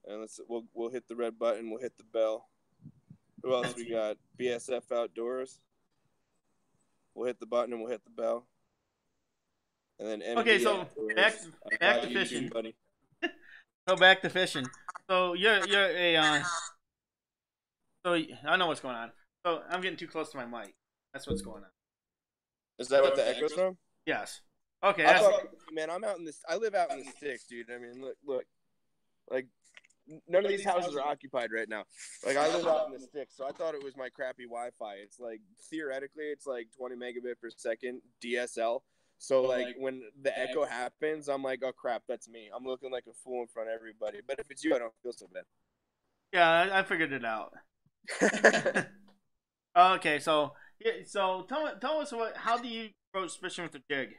and we'll hit the red button. We'll hit the bell. Who else we got? BSF Outdoors. We'll hit the button and we'll hit the bell. And then MD okay, so Outdoors. back to fishing. Buddy. So back to fishing. So you're a so I know what's going on. So I'm getting too close to my mic. That's what's going on. Is that what the echo's from? Yes. Okay. Man, I'm out in this. I live out in the sticks, dude. I mean, look, like none of these houses are occupied right now. Like I live out in the sticks, so I thought it was my crappy Wi-Fi. It's like theoretically, it's like 20 megabit per second DSL. So like when the echo happens, I'm like, oh crap, that's me. I'm looking like a fool in front of everybody. But if it's you, I don't feel so bad. Yeah, I figured it out. Okay, so tell us how do you approach fishing with a jig?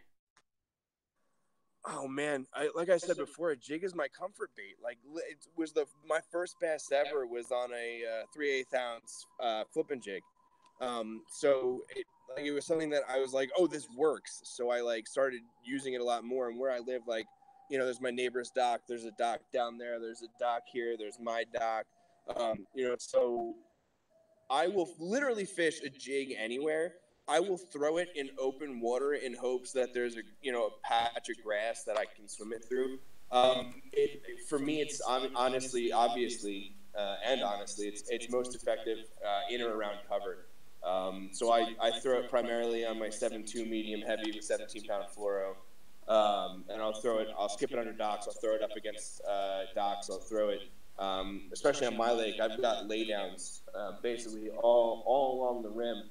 Oh man, like I said before, a jig is my comfort bait. Like it was my first bass ever was on a 3/8 ounce flipping jig. So it was something that I was like, oh, this works. So I like started using it a lot more. And where I live, like, you know, there's my neighbor's dock. There's a dock down there. There's a dock here. There's my dock. You know, so I will literally fish a jig anywhere. I will throw it in open water in hopes that there's a patch of grass that I can swim it through. For me, it's honestly, obviously, and honestly, it's most effective in or around cover. So I throw it primarily on my 7.2 medium heavy with 17-pound fluoro. And I'll skip it under docks. I'll throw it up against docks. I'll throw it, especially on my lake. I've got laydowns basically all along the rim.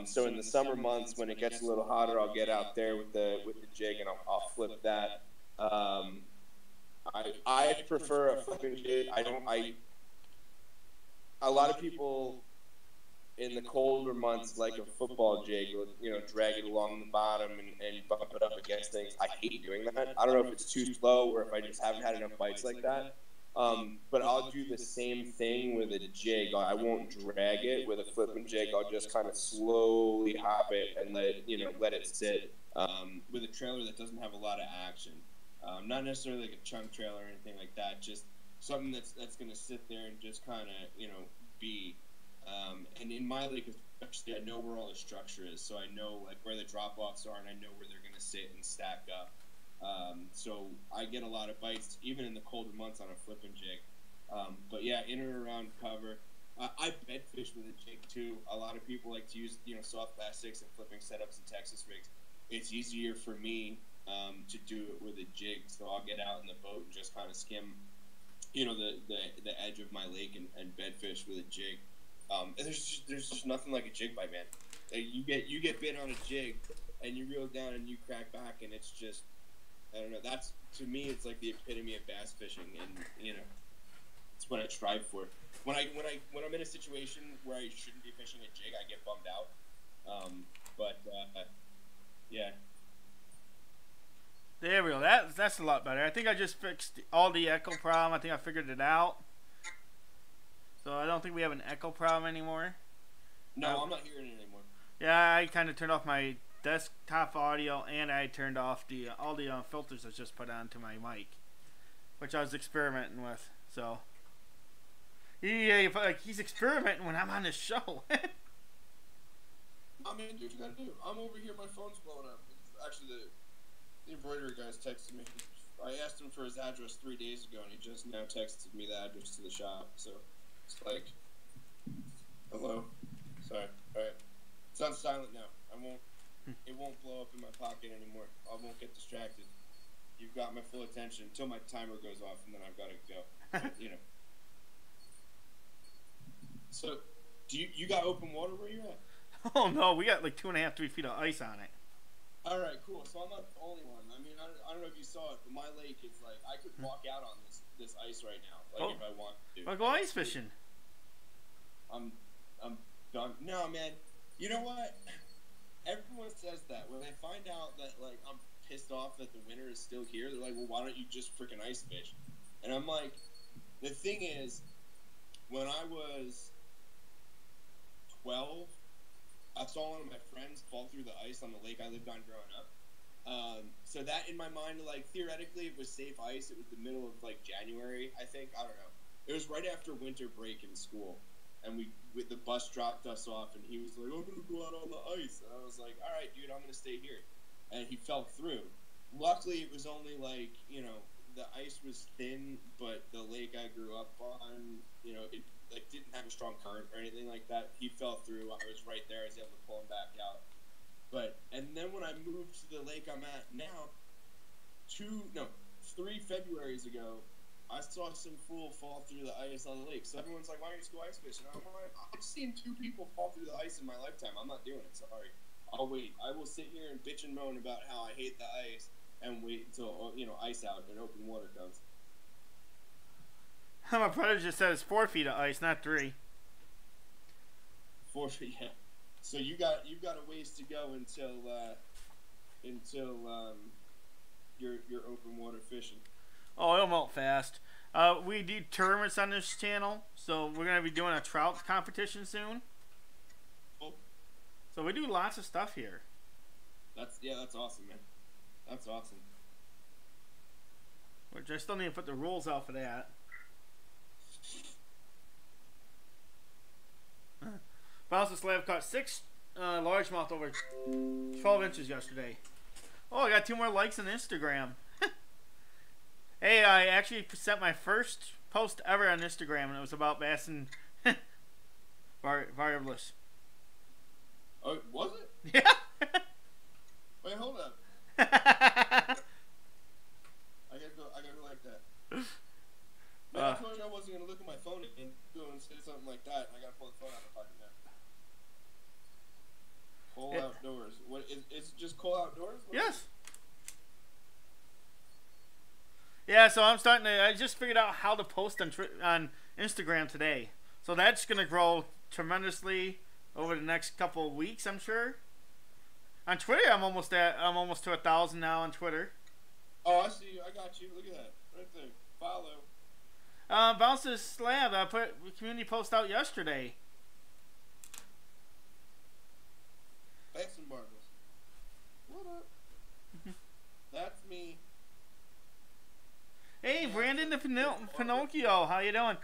So in the summer months when it gets a little hotter, I'll get out there with the jig and I'll flip that. I prefer a flipping jig. A lot of people in the colder months, like a football jig, drag it along the bottom and bump it up against things. I hate doing that. I don't know if it's too slow or if I just haven't had enough bites like that. But I'll do the same thing with a jig. I won't drag it with a flipping jig. I'll just kind of slowly hop it and let it sit with a trailer that doesn't have a lot of action. Not necessarily like a chunk trailer or anything like that. Just something that's going to sit there and just kind of be. And in my lake, especially, I know where all the structure is, so I know like where the drop-offs are, and I know where they're going to sit and stack up. So I get a lot of bites, even in the colder months, on a flipping jig. But yeah, in and around cover. I bed fish with a jig too. A lot of people like to use soft plastics and flipping setups in Texas rigs. It's easier for me to do it with a jig, so I'll get out in the boat and just kind of skim, the edge of my lake and bed fish with a jig. There's just nothing like a jig bite, man. You get bit on a jig, and you reel down and you crack back, and it's just, I don't know. That's, to me, it's like the epitome of bass fishing, and it's what I strive for. When I'm in a situation where I shouldn't be fishing a jig, I get bummed out. Yeah. There we go. That's a lot better. I think I just fixed all the echo problem. I think I figured it out. So I don't think we have an echo problem anymore. No, I'm not hearing it anymore. Yeah, I kind of turned off my desktop audio, and I turned off all the filters I just put onto my mic, which I was experimenting with. So he's experimenting when I'm on the show. I mean, do what you gotta do. I'm over here, my phone's blowing up. Actually, the embroidery guy's texted me. I asked him for his address 3 days ago, and he just now texted me the address to the shop. So it's like, hello, sorry. All right, it's on silent now. It won't blow up in my pocket anymore. I won't get distracted. You've got my full attention until my timer goes off, and then I've got to go. But, So, do you got open water where you're at? Oh no, we got like 2.5, 3 feet of ice on it. All right, cool. So I'm not the only one. I mean, I don't know if you saw it, but my lake is like I could walk out on this ice right now, if I want to. Well, go ice fishing. I'm done. No, man. You know what? Everyone says that when they find out that like I'm pissed off that the winter is still here. They're like, well, why don't you just freaking ice fish? And I'm like, the thing is, when I was 12, I saw one of my friends fall through the ice on the lake I lived on growing up. So that in my mind, like theoretically, it was safe ice. It was the middle of like January, I think. I don't know. It was right after winter break in school, and the bus dropped us off, and he was like, "I'm gonna go out on the ice," and I was like, "All right, dude, I'm gonna stay here." And he fell through. Luckily, it was only like the ice was thin, but the lake I grew up on, it like didn't have a strong current or anything like that. He fell through. I was right there. I was able to pull him back out. And then when I moved to the lake I'm at now, 3 Februarys ago, I saw some fool fall through the ice on the lake. So everyone's like, "Why don't you just go ice fishing?" I'm like, "I've seen 2 people fall through the ice in my lifetime. I'm not doing it. Sorry." I'll wait. I will sit here and bitch and moan about how I hate the ice and wait until ice out and open water comes. My brother just said it's 4 feet of ice, not 3. 4 feet, yeah. So you've got a ways to go until you're open water fishing. Oh, it'll melt fast. We do tournaments on this channel, so we're gonna be doing a trout competition soon. Oh. So we do lots of stuff here. That's awesome, man. That's awesome. Which I still need to put the rules out for that. Bouncer Slab caught 6 largemouth over 12 inches yesterday. Oh, I got 2 more likes on Instagram. Hey, I actually sent my first post ever on Instagram, and it was about bass and variables. Oh, was it? Yeah. Wait, hold up. I gotta go like that. Man, I told you I wasn't gonna look at my phone and go and say something like that. I gotta pull the phone out of my pocket now. Kohl Outdoors. What is it? Just Kohl Outdoors? Yes. Yeah, so I'm starting to. I just figured out how to post on Instagram today, so that's gonna grow tremendously over the next couple of weeks, I'm sure. On Twitter, I'm almost to 1,000 now on Twitter. Oh, I see you. I got you. Look at that, right there. Follow. Bounces Slab. I put a community post out yesterday. Bass and Barbers. What up? That's me. Hey, Brandon the Pinocchio, how you doing?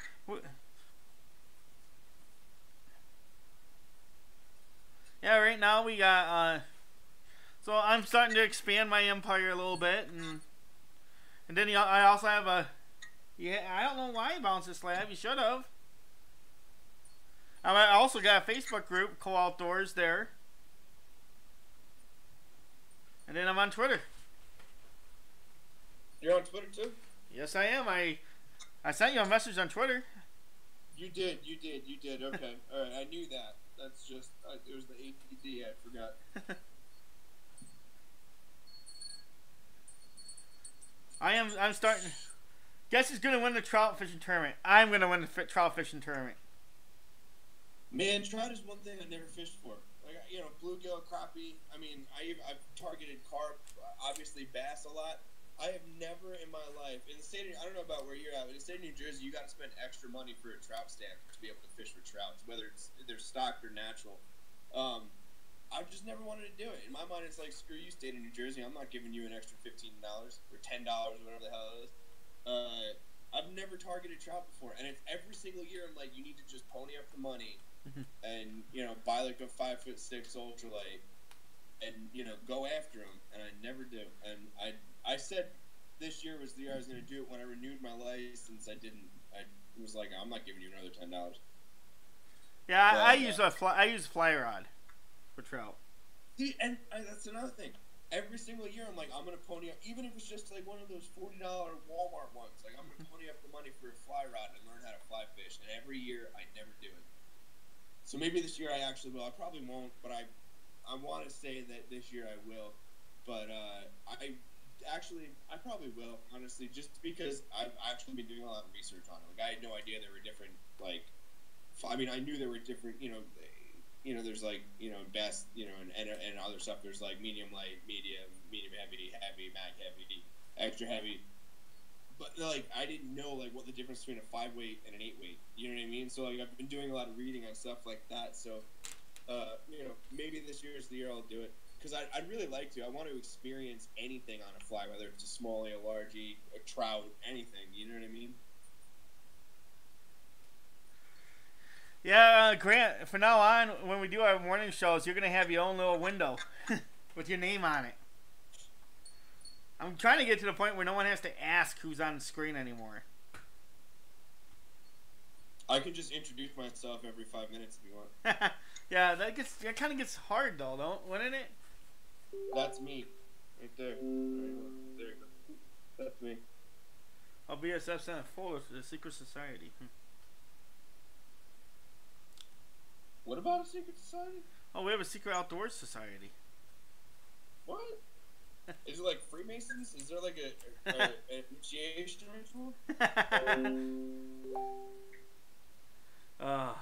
Yeah, right now we got. So I'm starting to expand my empire a little bit, and then I also have a. Yeah, I don't know why you bounced this slab. You should have. I also got a Facebook group, Kohl Outdoors, there. And then I'm on Twitter. You're on Twitter too? Yes, I am. I sent you a message on Twitter. You did. Okay. All right, I knew that. That's just it was the ADD. I forgot. I'm starting. Guess who's gonna win the trout fishing tournament? I'm gonna win the trout fishing tournament. Man, trout is one thing I never fished for. Like bluegill, crappie. I mean, I've targeted carp, obviously bass a lot. I have never in my life in the state of, I don't know about where you're at, but in the state of New Jersey, you got to spend extra money for a trout stand to be able to fish for trouts, whether they're stocked or natural. I've just never wanted to do it. In my mind, it's like, screw you, state of New Jersey. I'm not giving you an extra $15 or $10 or whatever the hell it is. I've never targeted trout before, and it's every single year I'm like, you need to just pony up the money and buy like a 5'6" ultralight and go after them, and I never do. And I said this year was the year I was going to do it. When I renewed my license, I didn't. I was like, I'm not giving you another $10. Yeah, but, I use a fly rod for trout. See, and that's another thing. Every single year, I'm like, I'm going to pony up, even if it's just like one of those $40 Walmart ones. Like, I'm going to pony up the money for a fly rod and learn how to fly fish. And every year, I never do it. So maybe this year I actually will. I probably won't, but I want to say that this year I will. But I probably will, honestly, just because I've actually been doing a lot of research on it. Like, I had no idea there were different, like, I mean, I knew there were different, there's like, best, and other stuff. There's like medium light, medium heavy, mag heavy, extra heavy. But like, I didn't know like what the difference between a 5-weight and an 8-weight. You know what I mean? So like, I've been doing a lot of reading on stuff like that. So, maybe this year is the year I'll do it. Because I'd really like to. I want to experience anything on a fly, whether it's a smallie, a largie, a trout, anything. You know what I mean? Yeah, Grant, from now on, when we do our morning shows, you're going to have your own little window with your name on it. I'm trying to get to the point where no one has to ask who's on the screen anymore. I can just introduce myself every 5 minutes if you want. Yeah, that kind of gets hard, though, wouldn't it? That's me. Right there. There you go. That's me. I'll BSF sent a folder to the Secret Society. What about a secret society? Oh, we have a secret outdoors society. What? Is it like Freemasons? Is there like an initiation ritual? uh,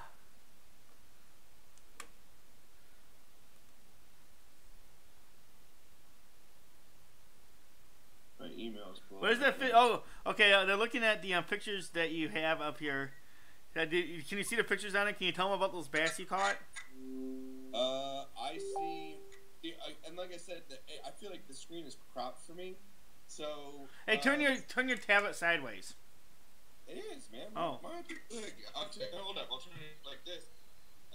My email's blowing. Where's that? Oh, okay. They're looking at the pictures that you have up here. Can you see the pictures on it? Can you tell them about those bass you caught? I see. And like I said, I feel like the screen is cropped for me. So. Hey, turn your tablet sideways. It is, man. Oh. Hold up. I'll turn it like this.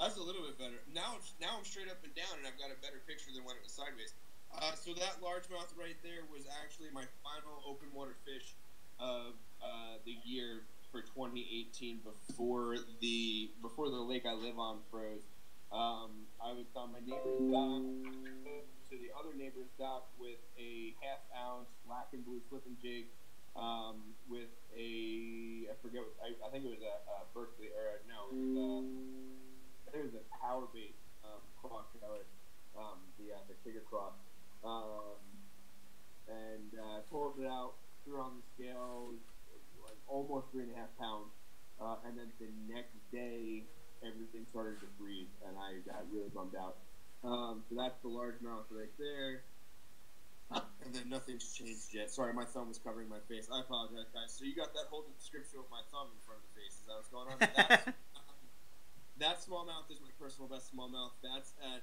That's a little bit better. Now I'm straight up and down, and I've got a better picture than when it was sideways. So that largemouth right there was actually my final open water fish of the year for 2018 before the lake I live on froze. I was on my neighbor's dock to the other neighbor's dock with a half-ounce black and blue flipping jig with I forget what, I think it was a Berkeley, or no, I think it was a power bait cross color, the Tigger cross. And pulled it out, threw on the scale, like almost 3.5 pounds. And then the next day, everything started to freeze, and I got really bummed out. So that's the largemouth right there. And then nothing's changed yet. Sorry, my thumb was covering my face. I apologize, guys. So you got that whole description with my thumb in front of the face. Is that what's going on? That smallmouth is my personal best smallmouth. That's at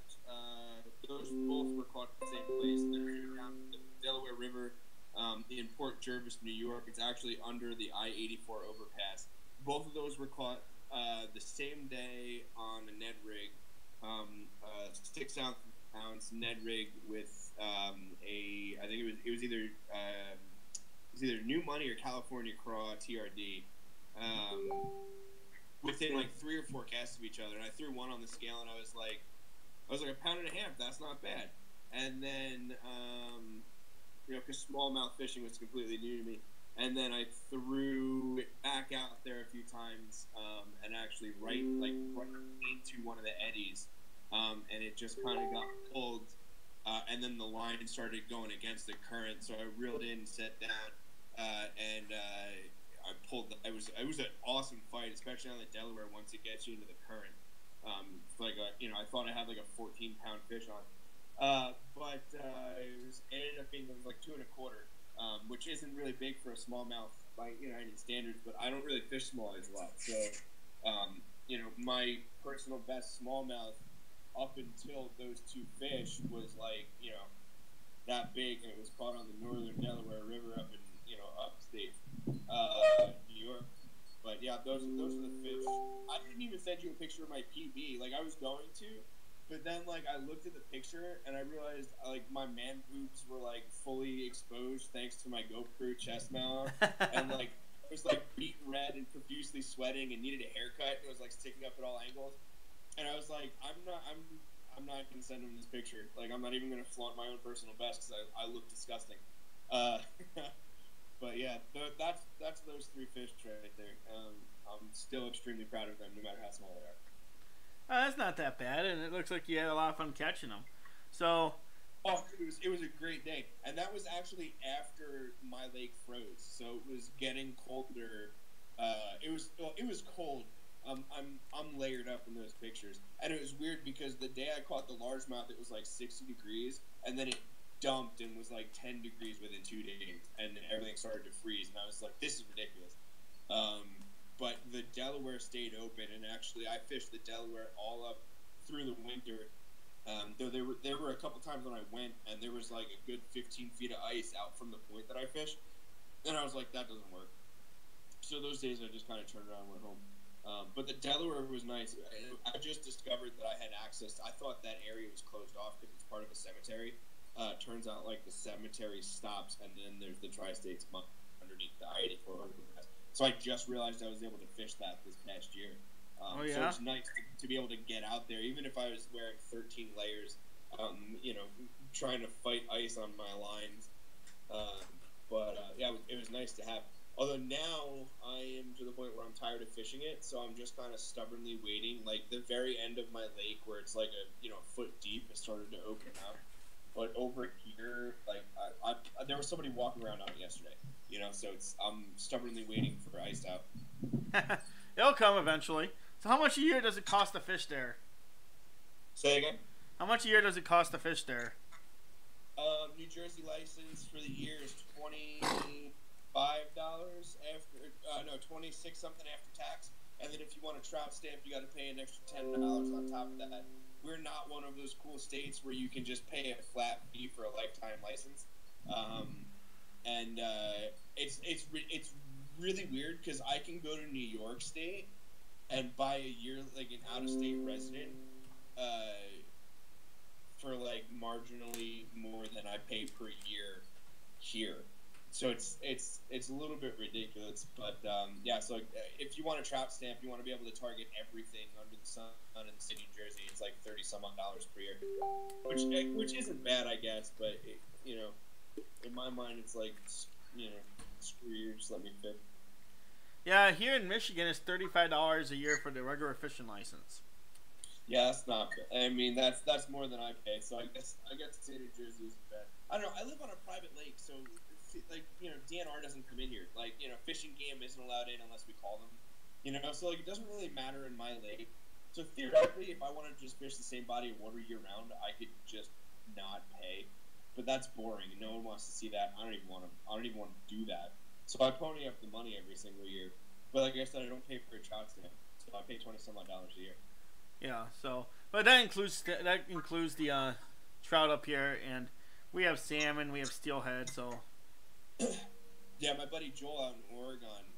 those both were caught at the same place. They're down the Delaware River in Port Jervis, New York. It's actually under the I-84 overpass. Both of those were caught the same day on a Ned rig, 6 ounce Ned rig with I think it was either New Money or California Craw TRD. Within like 3 or 4 casts of each other, and I threw one on the scale, and I was like 1.5 pounds. That's not bad. And then, because smallmouth fishing was completely new to me, and then I threw it back out there a few times, and actually right into one of the eddies, and it just kind of got pulled, and then the line started going against the current, so I reeled in, set down, and I pulled. It was an awesome fight, especially on the Delaware. Once it gets you into the current, I thought I had like a 14-pound fish on, but ended up being like 2.25, which isn't really big for a smallmouth by any standards. But I don't really fish smallies a lot, so my personal best smallmouth up until those 2 fish was like that big, and it was caught on the northern Delaware River up in upstate New York. But yeah, those are the fish. I didn't even send you a picture of my PB. Like I was going to, but then like I looked at the picture and I realized like my man boobs were like fully exposed thanks to my GoPro chest mount, and like it was like beaten red and profusely sweating and needed a haircut. It was like sticking up at all angles, and I was like, I'm not gonna send him this picture. Like I'm not even gonna flaunt my own personal best because I look disgusting. But yeah, that's those 3 fish right there. I'm still extremely proud of them, no matter how small they are. That's not that bad, and it looks like you had a lot of fun catching them. So, it was a great day, and that was actually after my lake froze, so it was getting colder. It was cold. I'm layered up in those pictures, and it was weird because the day I caught the largemouth, it was like 60 degrees, and then it dumped and was like 10 degrees within 2 days, and everything started to freeze, and I was like, this is ridiculous. But the Delaware stayed open, and actually I fished the Delaware all up through the winter. Though there were a couple times when I went, and there was like a good 15 feet of ice out from the point that I fished, and I was like, that doesn't work. So those days I just kind of turned around and went home. But the Delaware was nice. I just discovered that I had access. I thought that area was closed off because it's part of a cemetery. Turns out like the cemetery stops, and then there's the Tri-States underneath the I-84 overpass. So I just realized I was able to fish that this past year. So it's nice to be able to get out there, even if I was wearing 13 layers, trying to fight ice on my lines. But it was nice to have Although now I am to the point where I'm tired of fishing it, so I'm just kind of stubbornly waiting. Like the very end of my lake, where it's like a foot deep, has started to open up. But over here, like there was somebody walking around on it yesterday. So I'm stubbornly waiting for iced out. It'll come eventually. So how much a year does it cost to fish there? Say again. How much a year does it cost to fish there? New Jersey license for the year is $25 after 26 something after tax, and then if you want a trout stamp, you got to pay an extra $10 on top of that. We're not one of those cool states where you can just pay a flat fee for a lifetime license, and it's really weird because I can go to New York State and buy a year like an out of state resident. For like marginally more than I pay per year here, so it's a little bit ridiculous. But yeah, so if you want a trout stamp, you want to be able to target everything under the sun in the state of New Jersey. It's like $30 some odd per year, which isn't bad, I guess. But in my mind, it's like screw you, just let me fish. Yeah, here in Michigan, it's $35 a year for the regular fishing license. Yeah, that's not bad. I mean, that's more than I pay. So I guess the state of New Jersey isn't bad. I don't know. I live on a private lake, so like DNR doesn't come in here. Like fishing game isn't allowed in unless we call them. So like it doesn't really matter in my lake. So theoretically, if I wanted to just fish the same body of water year round, I could just not pay. But that's boring, and no one wants to see that. I don't even want to do that. So I pony up the money every single year. But like I said, I don't pay for a trout stamp, so I pay $20 some odd a year. Yeah, so but that includes the trout up here, and we have salmon, we have steelhead. So yeah, my buddy Joel out in Oregon,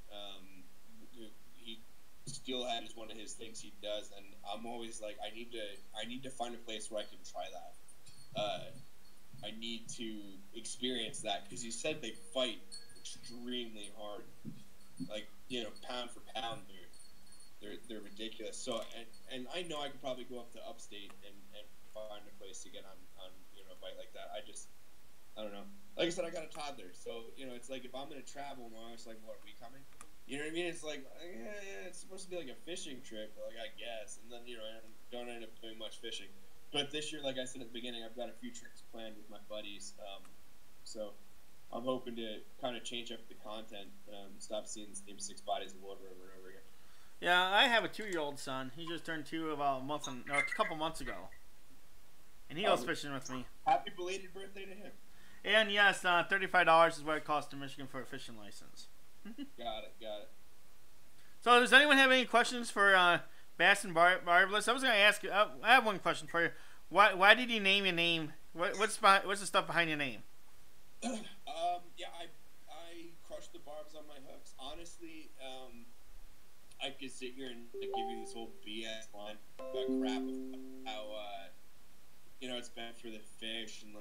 steelhead is one of his things he does, and I'm always like, I need to find a place where I can try that. I need to experience that because he said they fight extremely hard, like pound for pound. They're ridiculous. So and I know I could probably go up to upstate and find a place to get on a bite like that. I don't know. Like I said, I got a toddler, so it's like if I'm gonna travel, I'm always like, what, are we coming? You know what I mean? It's like yeah, it's supposed to be like a fishing trip, like I guess, and then I don't end up doing much fishing. But this year, like I said at the beginning, I've got a few trips planned with my buddies, so I'm hoping to kind of change up the content, stop seeing the same 6 bodies of water over and over again. yeah, I have a 2-year-old son. He just turned 2 about a couple months ago, and he goes fishing with me. Happy belated birthday to him. And yes, $35 is what it costs in Michigan for a fishing license. Got it. So, does anyone have any questions for Bass and Barbless? I was going to ask you. I have one question for you. Why did you name your name? What's the stuff behind your name? Yeah, I crushed the barbs on my hooks. Honestly, I could sit here and give you this whole BS line about crap of how it's bad for the fish and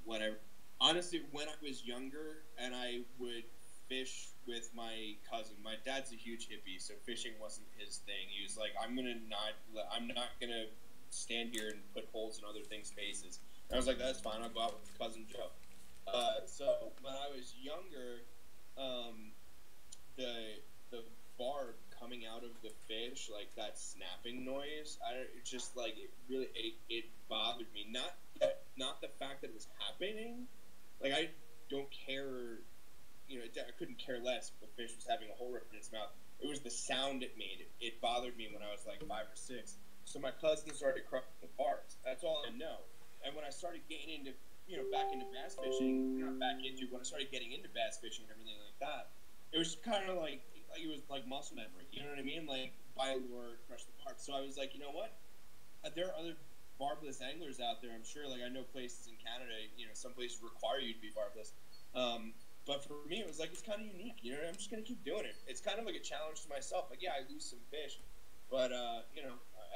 whatever. Honestly, when I was younger and I would fish with my cousin, my dad's a huge hippie, so fishing wasn't his thing. He was like, I'm not gonna stand here and put holes in other things' faces. And I was like, that's fine. I'll go out with cousin Joe. So when I was younger, the barb coming out of the fish, like that snapping noise, it bothered me. Not the fact that it was happening. Like I don't care, I couldn't care less if the fish was having a hole ripped in its mouth. It was the sound it made. It bothered me when I was like 5 or 6. So my cousin started crushing the barbs. That's all I know. And when I started getting into, back into bass fishing, when I started getting into bass fishing and everything like that, it was kind of like it was like muscle memory. You know what I mean? Like buy a lure, crush the barb. So I was like, you know what? There are other barbless anglers out there. I'm sure. Like I know places in Canada, some places require you to be barbless. But for me, it was like it's kind of unique. I'm just gonna keep doing it. It's kind of like a challenge to myself. Like yeah, I lose some fish, but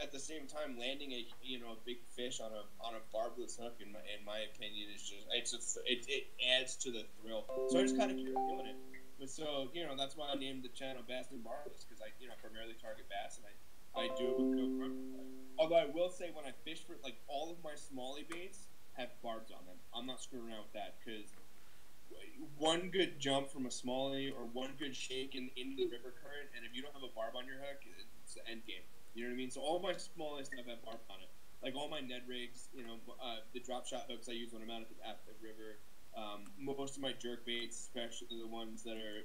at the same time, landing a big fish on a barbless hook, in my opinion, is just it adds to the thrill. So I just kind of keep doing it. But so that's why I named the channel Bass and Barbless, because I primarily target bass, and I do it with GoPro. Although I will say when I fish for all of my smallie baits have barbs on them. I'm not screwing around with that because one good jump from a smallie or one good shake into the river current, and if you don't have a barb on your hook, it's the end game. You know what I mean? So all my smallie stuff have barb on it. Like all my Ned rigs, the drop shot hooks I use when I'm out at the river. Most of my jerk baits, especially the ones that are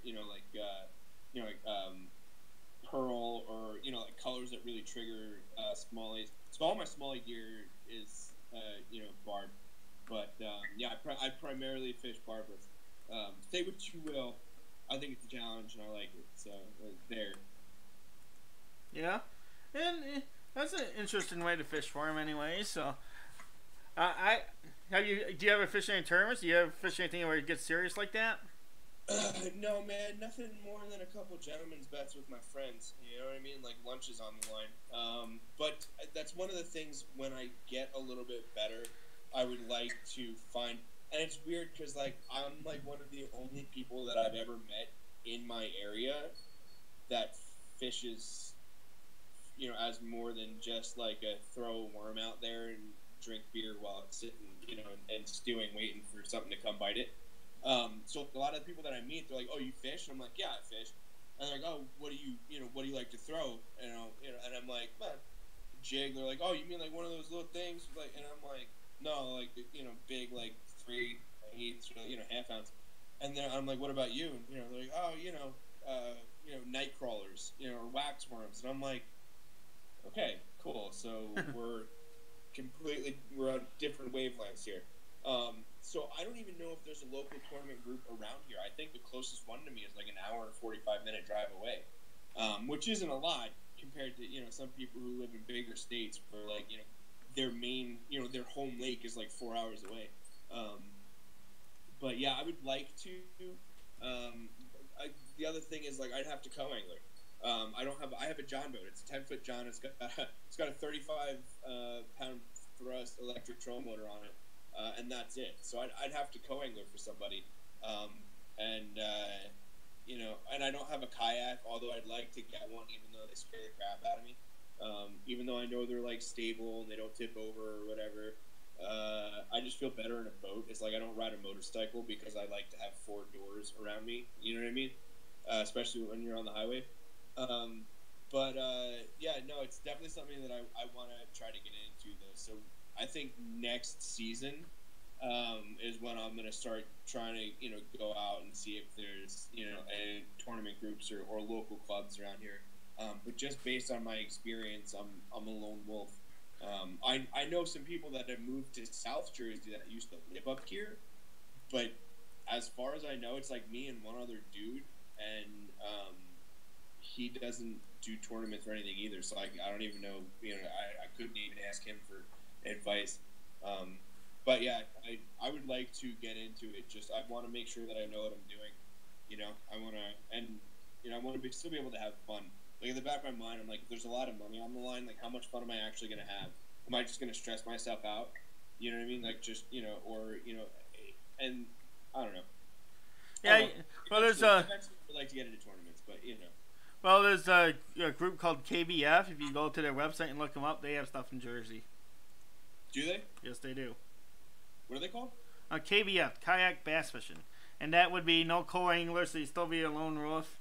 pearl or like colors that really trigger smallies. So all my smallie gear is barb. But I primarily fish barbless. Say what you will, I think it's a challenge and I like it. So there. Yeah, and that's an interesting way to fish for him, anyway. So, do you ever fish any tournaments? Do you ever fish anything where it gets serious like that? No, man, nothing more than a couple gentlemen's bets with my friends. You know what I mean? Like lunches on the line. But that's one of the things when I get a little bit better, I would like to find. And it's weird because like I'm like one of the only people that I've ever met in my area that fishes, as more than just like a throw a worm out there and drink beer while it's sitting, and stewing, waiting for something to come bite it. So a lot of the people that I meet, they're like, "Oh, you fish?" And I'm like, "Yeah, I fish." And they're like, "Oh, what do you like to throw?" And I'm like, "Well, jig." They're like, "Oh, you mean like one of those little things?" Like, and I'm like, "No, like big, like 3/8, half ounce." And then I'm like, "What about you?" And they're like, "Oh, night crawlers, or wax worms." And I'm like, "Okay, cool. So we're on different wavelengths here." So I don't even know if there's a local tournament group around here. I think the closest one to me is like an hour and 45-minute drive away, which isn't a lot compared to some people who live in bigger states where like their main their home lake is like 4 hours away. But yeah, I would like to. The other thing is like I'd have to co-angler. I have a John boat. It's a 10-foot John. It's got a 35 pound thrust electric trolling motor on it. And that's it. So I'd have to co-angler for somebody, and I don't have a kayak. Although I'd like to get one, even though they scare the crap out of me. Even though I know they're like stable and they don't tip over or whatever, I just feel better in a boat. It's like I don't ride a motorcycle because I like to have 4 doors around me. You know what I mean? Especially when you're on the highway. It's definitely something that I want to try to get into though. So I think next season is when I'm going to start trying to go out and see if there's any tournament groups or local clubs around here. But just based on my experience, I'm a lone wolf. I know some people that have moved to South Jersey that used to live up here, but as far as I know, it's like me and one other dude, and he doesn't do tournaments or anything either. So I don't even know. I couldn't even ask him for advice. But yeah, I would like to get into it. Just I want to make sure that I know what I'm doing. I want to still be able to have fun. Like in the back of my mind, I'm like, if there's a lot of money on the line, like how much fun am I actually going to have? Am I just going to stress myself out? You know what I mean? Like just and I don't know. Yeah, well, there's I'd like to get into tournaments, but Well, there's a group called KBF. If you go to their website and look them up, they have stuff in Jersey. Do they? Yes, they do. What are they called? KBF, Kayak Bass Fishing. And that would be no co-angler, so you'd still be a lone wolf.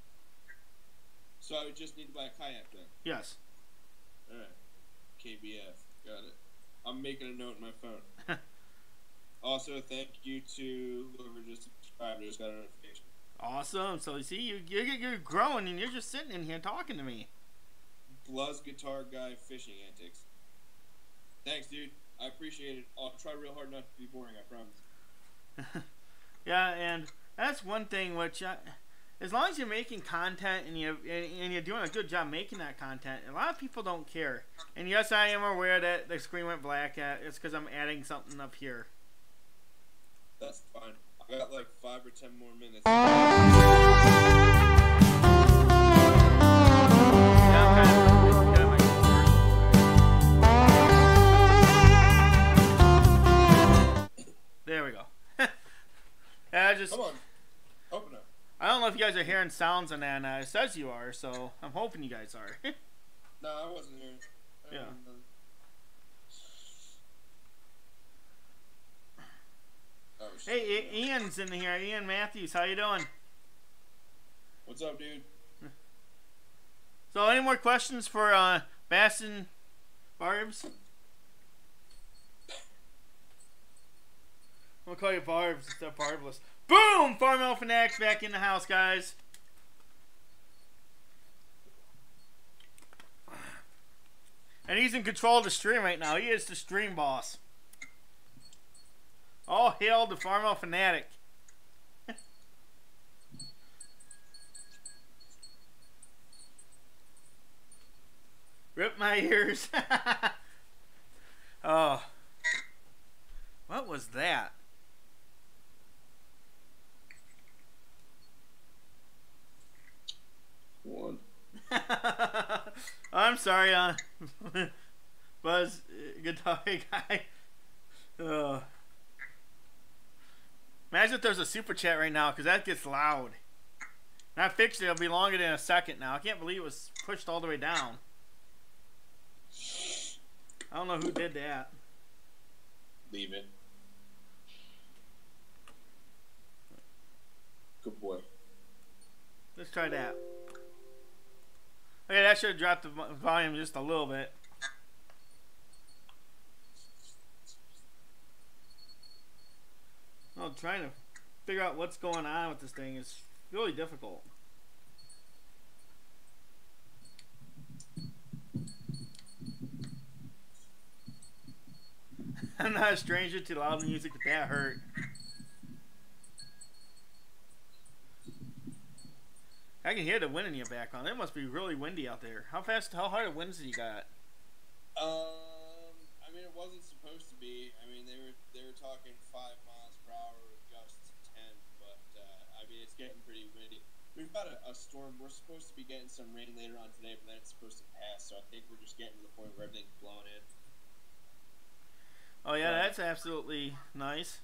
So I would just need to buy a kayak then? Yes. Alright. KBF. Got it. I'm making a note in my phone. Also, thank you to whoever just subscribed. I just got a notification. Awesome. So, you see, you're growing, and you're just sitting in here talking to me. Bluzz Guitar Guy Fishing Antics. Thanks, dude. I appreciate it. I'll try real hard not to be boring, I promise. Yeah, and that's one thing which, as long as you're making content and you're doing a good job making that content, a lot of people don't care. And yes, I am aware that the screen went black. It's because I'm adding something up here. That's fine. I got like 5 or 10 more minutes. There we go. Come on. Open up. I don't know if you guys are hearing sounds on that. It says you are, so I'm hoping you guys are. No, I wasn't hearing. Yeah. Oh Hey, Ian's in here. Ian Matthews, how you doing? What's up, dude? So, any more questions for Bass and Barbs? I'm gonna call you Barbs instead of Barbless. Boom! Farm Elf Fanatics back in the house, guys. And he's in control of the stream right now. He is the stream boss. All hail the Farm Elf Fanatic. Rip my ears. Oh. What was that? One. I'm sorry, Buzz, guitar guy. Imagine if there's a super chat right now, because that gets loud. And I fixed it. It'll be longer than a second now. I can't believe it was pushed all the way down. I don't know who did that. Leave it. Good boy. Let's try that. Okay, that should have dropped the volume just a little bit. Well, trying to figure out what's going on with this thing is really difficult. I'm not a stranger to loud music, but that hurt. I can hear the wind in your background. It must be really windy out there. How hard of winds do you got? I mean, it wasn't supposed to be. I mean, they were talking 5 miles per hour with gusts of 10, but I mean, it's getting pretty windy. We've got a storm. We're supposed to be getting some rain later on today, but then it's supposed to pass. So I think we're just getting to the point where everything's blowing in. Oh yeah, that's absolutely nice.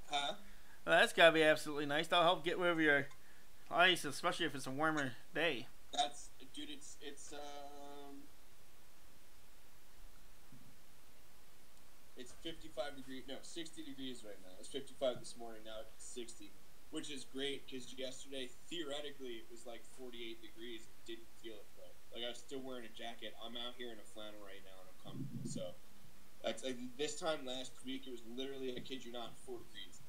Huh? Well, that's gotta be absolutely nice. That'll help get rid of your ice, especially if it's a warmer day. That's, dude. It's 55 degrees. No, 60 degrees right now. It's 55 this morning. Now it's 60, which is great because yesterday theoretically it was like 48 degrees. Didn't feel it though. Like I was still wearing a jacket. I'm out here in a flannel right now and I'm comfortable. So that's this time last week it was literally, I kid you not, 4 degrees.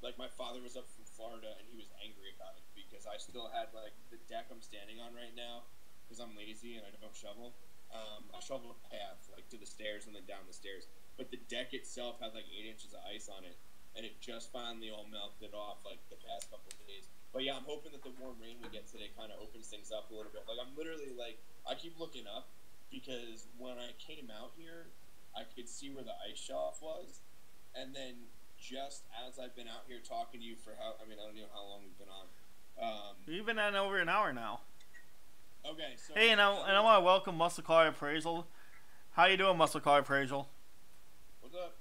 Like my father was up from Florida and he was angry about it because I still had like the deck I'm standing on right now because I'm lazy and I don't shovel. I shovel a path like to the stairs and then down the stairs, but the deck itself had like 8 inches of ice on it, and it just finally all melted off like the past couple of days. But yeah, I'm hoping that the warm rain we get today kind of opens things up a little bit. Like I'm literally like I keep looking up because when I came out here, I could see where the ice shelf was, and then just as I've been out here talking to you for I don't know how long we've been on. You've been on over an hour now. Okay, so hey, and I want to welcome Muscle Car Appraisal. How you doing, Muscle Car Appraisal? What's up?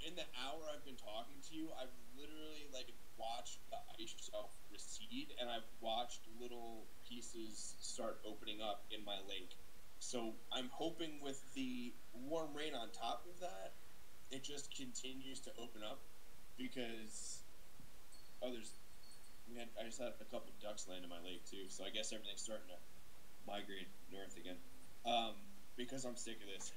In the hour I've been talking to you, I've literally like watched the ice shelf recede, and I've watched little pieces start opening up in my lake. So I'm hoping with the warm rain on top of that, it just continues to open up because I just had a couple of ducks land in my lake too. So I guess everything's starting to migrate north again. Because I'm sick of this.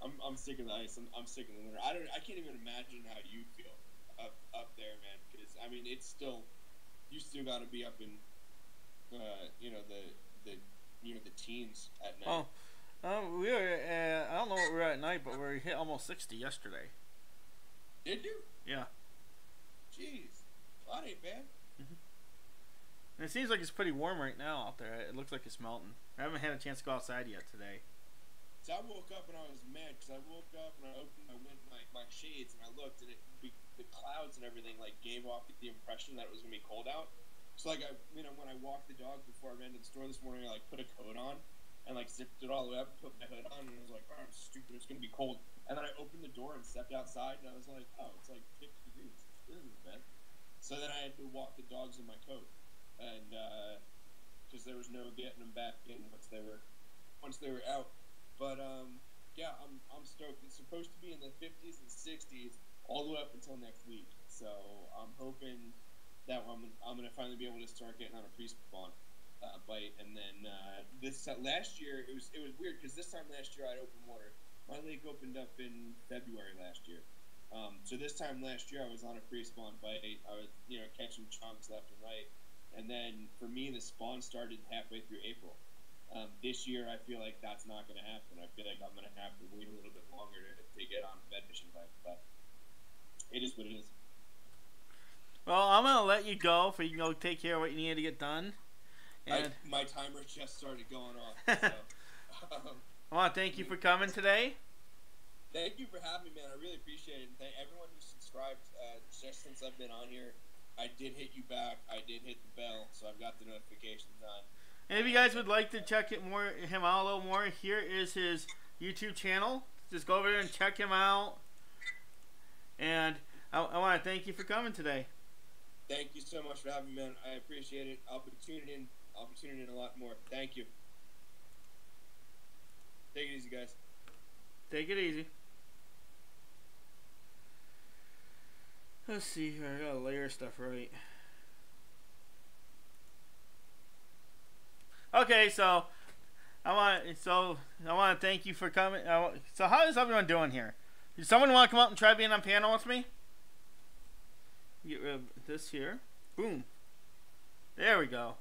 I'm sick of the ice. I'm sick of the winter. I can't even imagine how you feel up there, man. Because I mean, it's still, you still got to be up in, the teens at night. We were. I don't know what we were at night, but we hit almost 60 yesterday. Did you? Yeah. Jeez, well, that ain't bad. And it seems like it's pretty warm right now out there. It looks like it's melting. I haven't had a chance to go outside yet today. So I woke up and I was mad because I woke up and I opened my shades and I looked and the clouds and everything like gave off the impression that it was gonna be cold out. So like when I walked the dog before I ran to the store this morning, I like put a coat on and like zipped it all the way up, put my hood on, and I was like, oh, I'm stupid, it's gonna be cold. And then I opened the door and stepped outside and I was like, oh, it's like 50 degrees. This isn't bad. So then I had to walk the dogs in my coat, and because there was no getting them back in once they were out. But yeah, I'm stoked. It's supposed to be in the 50s and 60s all the way up until next week. So I'm hoping that I'm gonna finally be able to start getting on a pre-spawn bite. And then last year it was weird because this time last year I had open water. My lake opened up in February last year. So this time last year I was on a pre-spawn bite. I was catching chunks left and right. And then for me the spawn started halfway through April. This year I feel like that's not going to happen. I feel like I'm going to have to wait a little bit longer to get on a bed fishing bite. But it is what it is. Well, I'm going to let you go for you can go take care of what you need to get done. And my timer just started going off. So, I want to thank you for coming today. Thank you for having me, man. I really appreciate it. And thank everyone who subscribed just since I've been on here. I did hit you back. I did hit the bell, so I've got the notifications on. And if you guys would like to check him out a little more, here is his YouTube channel. Just go over there and check him out. And I want to thank you for coming today. Thank you so much for having me, man. I appreciate it. I'll be tuning in. I'll be tuning in a lot more. Thank you. Take it easy, guys. Take it easy. Let's see here. I gotta layer stuff right. Okay, so I want to thank you for coming. So how is everyone doing here? Does someone want to come up and try being on panel with me? Get rid of this here. Boom. There we go.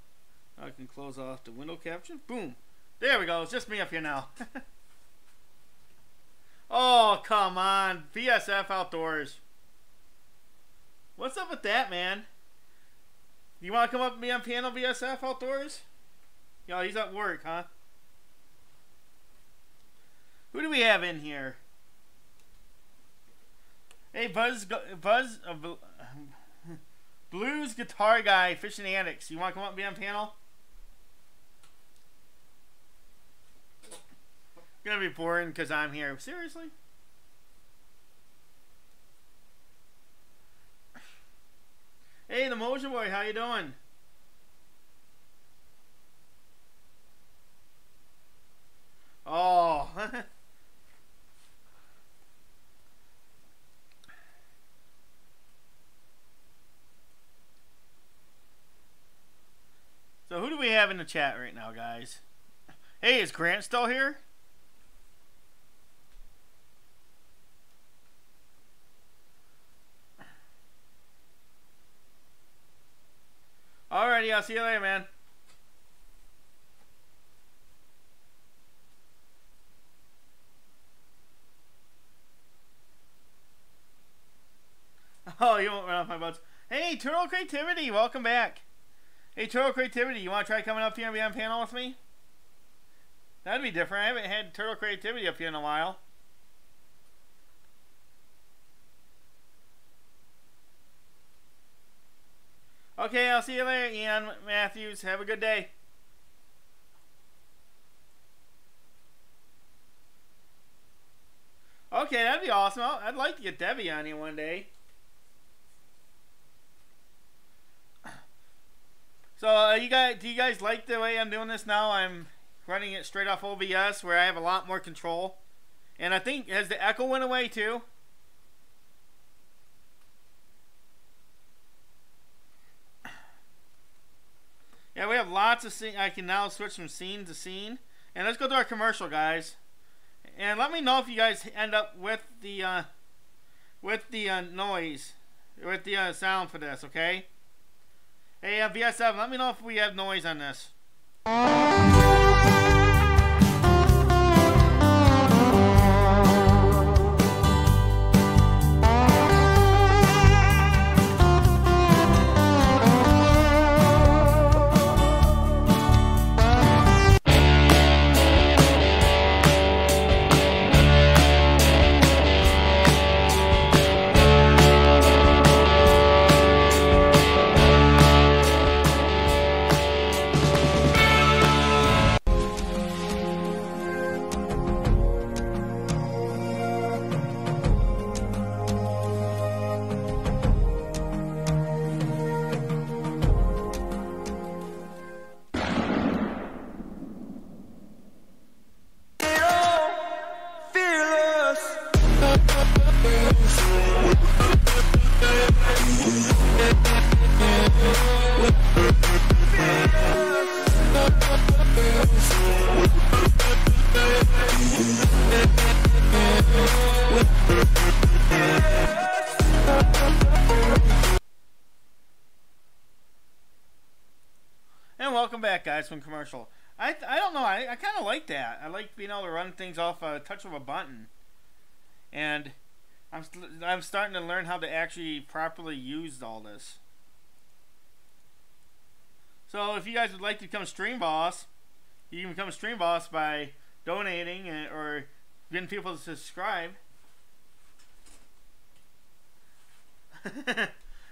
I can close off the window caption. Boom. There we go. It's just me up here now. Oh, come on. VSF Outdoors. What's up with that, man? You want to come up and be on panel, VSF Outdoors? Yo, he's at work, huh? Who do we have in here? Hey, Blues Guitar Guy, Fishing Addicts. You want to come up and be on panel? Gonna be boring because I'm here. Seriously? Hey, the Mojo Boy, how you doing? Oh. So who do we have in the chat right now, guys? Hey, is Grant still here? Alrighty, I'll see you later, man. Oh, you won't run off my butts. Hey, Turtle Creativity, welcome back. Hey, Turtle Creativity, you want to try coming up here and be on panel with me? That'd be different. I haven't had Turtle Creativity up here in a while. Okay, I'll see you later, Ian Matthews. Have a good day. Okay, that'd be awesome. I'd like to get Debbie on here one day. So, do you guys like the way I'm doing this now? I'm running it straight off OBS, where I have a lot more control. And I think, has the echo went away too? Yeah, we have lots of scenes. I can now switch from scene to scene. And let's go to our commercial, guys. And let me know if you guys end up with the noise, with the sound for this, okay? Hey, VS7, let me know if we have noise on this. guys, from commercial. I don't know. I kind of like that. I like being able to run things off a touch of a button. And I'm starting to learn how to actually properly use all this. So if you guys would like to become a stream boss, you can become a stream boss by donating or getting people to subscribe.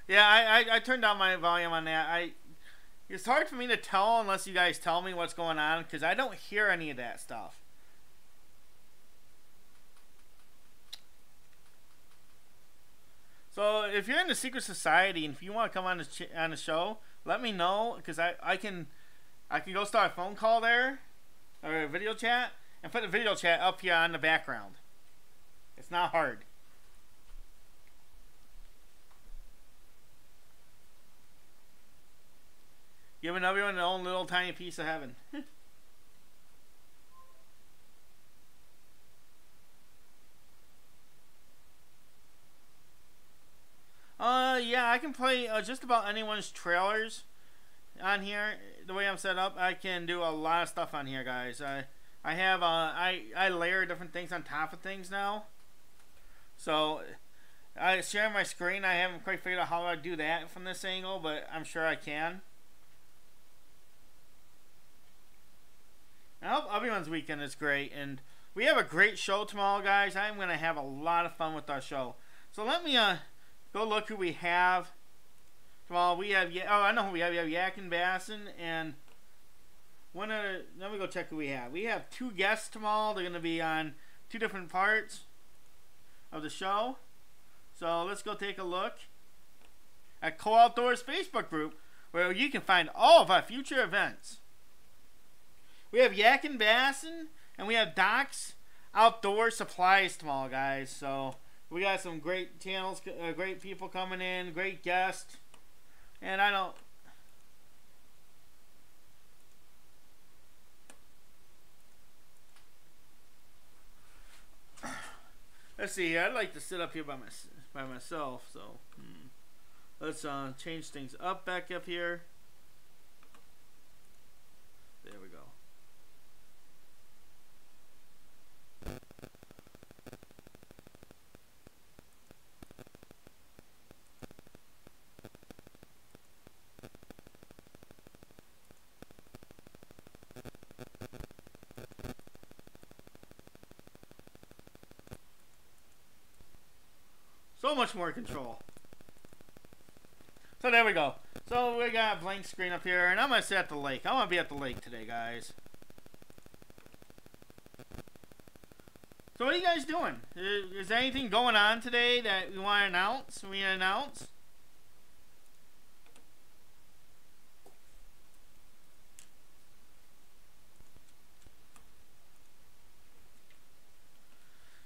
Yeah, I turned down my volume on that. It's hard for me to tell unless you guys tell me what's going on, because I don't hear any of that stuff. So if you're in the secret society and if you want to come on the show, let me know, because I can go start a phone call there or a video chat and put the video chat up here on the background. It's not hard. Giving everyone their own little tiny piece of heaven. Yeah, I can play just about anyone's trailers on here. The way I'm set up, I can do a lot of stuff on here, guys. I have I layer different things on top of things now. So I share my screen. I haven't quite figured out how I do that from this angle, but I'm sure I can. I hope everyone's weekend is great, and we have a great show tomorrow, guys. I'm going to have a lot of fun with our show. So let me go look who we have tomorrow. We have, I know who we have. We have Yak and Bassin, and let me go check who we have. We have 2 guests tomorrow. They're going to be on 2 different parts of the show. So let's go take a look at Kohl Outdoors Facebook group, where you can find all of our future events. We have Yak and Bassin, and we have Doc's Outdoor Supplies tomorrow, guys. So we got some great channels, great people coming in, great guests. And I don't... Let's see, I'd like to sit up here by myself, so... Let's change things up back up here. There we go. So much more control. So there we go. So we got a blank screen up here, and I'm going to sit at the lake. I want to be at the lake today, guys. So what are you guys doing? Is there anything going on today that we want to announce?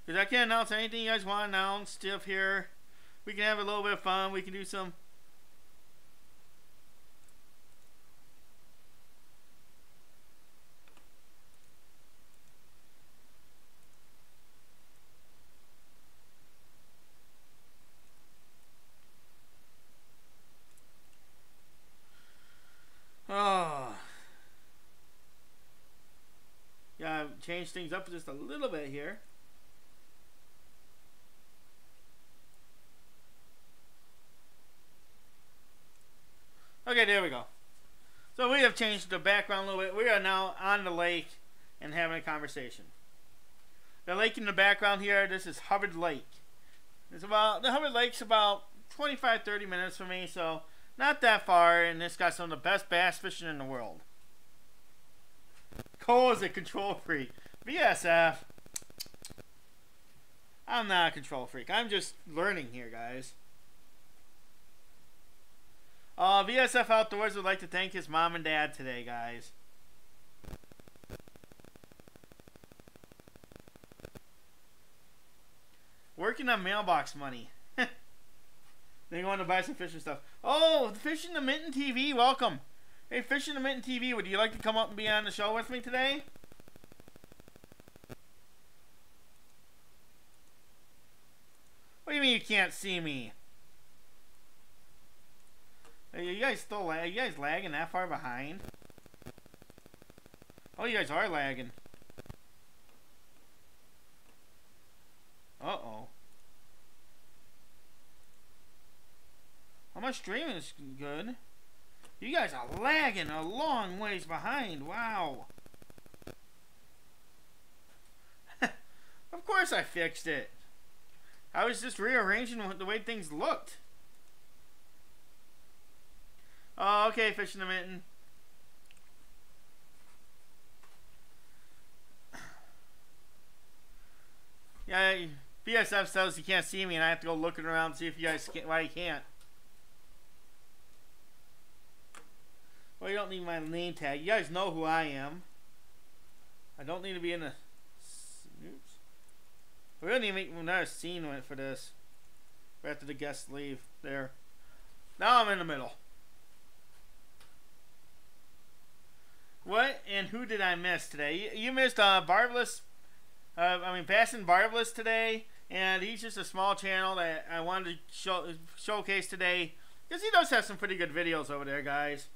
Because I can't announce anything you guys want to announce. Stuff here. We can have a little bit of fun. We can do some... Oh. Yeah, change things up just a little bit here. Okay, there we go. So we have changed the background a little bit. We are now on the lake and having a conversation. The lake in the background here, this is Hubbard Lake. The Hubbard Lake's about 25-30 minutes from me, so not that far, and it's got some of the best bass fishing in the world. Kohl is a control freak. VSF. I'm not a control freak. I'm just learning here, guys. VSF Outdoors would like to thank his mom and dad today, guys. Working on mailbox money. They're going to buy some fishing stuff. Oh, Fishing the Mitten TV, welcome. Hey, Fishing the Mitten TV, would you like to come up and be on the show with me today? What do you mean you can't see me? Are you guys still you guys lagging that far behind? Oh, you guys are lagging. Uh-oh. Well, my stream is good. You guys are lagging a long ways behind. Wow. Of course I fixed it. I was just rearranging the way things looked. Oh, okay, Fish in the Mitten. Yeah, BSF says you can't see me, and I have to go looking around to see if you guys can, why you can't. Well, you don't need my name tag. You guys know who I am. I don't need to be in the... Oops. We don't need to make another scene for this. Right after the guests leave. There. Now I'm in the middle. What and who did I miss today? You missed Barbless. Bassin Barbless today. And he's just a small channel that I wanted to showcase today. Because he does have some pretty good videos over there, guys.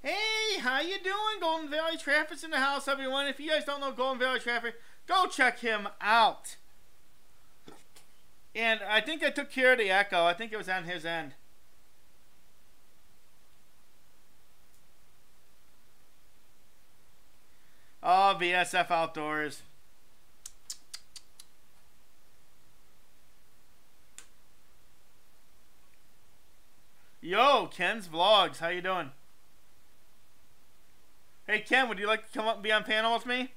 Hey, how you doing? Golden Valley Traffic's in the house, everyone. If you guys don't know Golden Valley Traffic, go check him out. And I think I took care of the echo. I think it was on his end. Oh, BSF Outdoors. Yo, Ken's Vlogs. How you doing? Hey, Ken, would you like to come up and be on panel with me?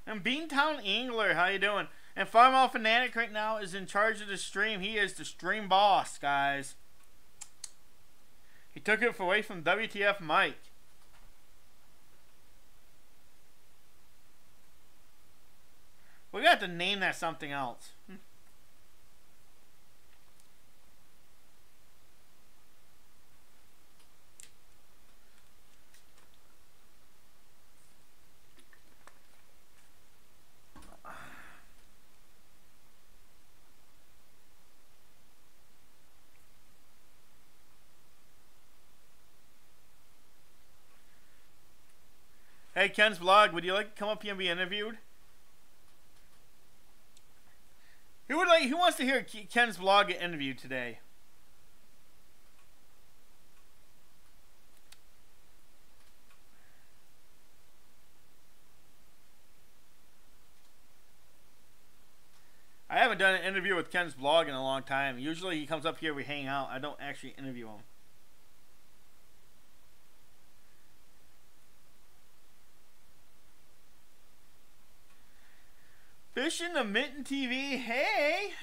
And Beantown Angler, how you doing? And Farmall Fanatic right now is in charge of the stream. He is the stream boss, guys. He took it away from WTF Mike. We got to name that something else. Hey, Ken's Vlog, would you like to come up here and be interviewed? Who wants to hear Ken's Vlog get interviewed today? I haven't done an interview with Ken's Vlog in a long time. Usually he comes up here, we hang out. I don't actually interview him. Fish in the Mitten TV, hey!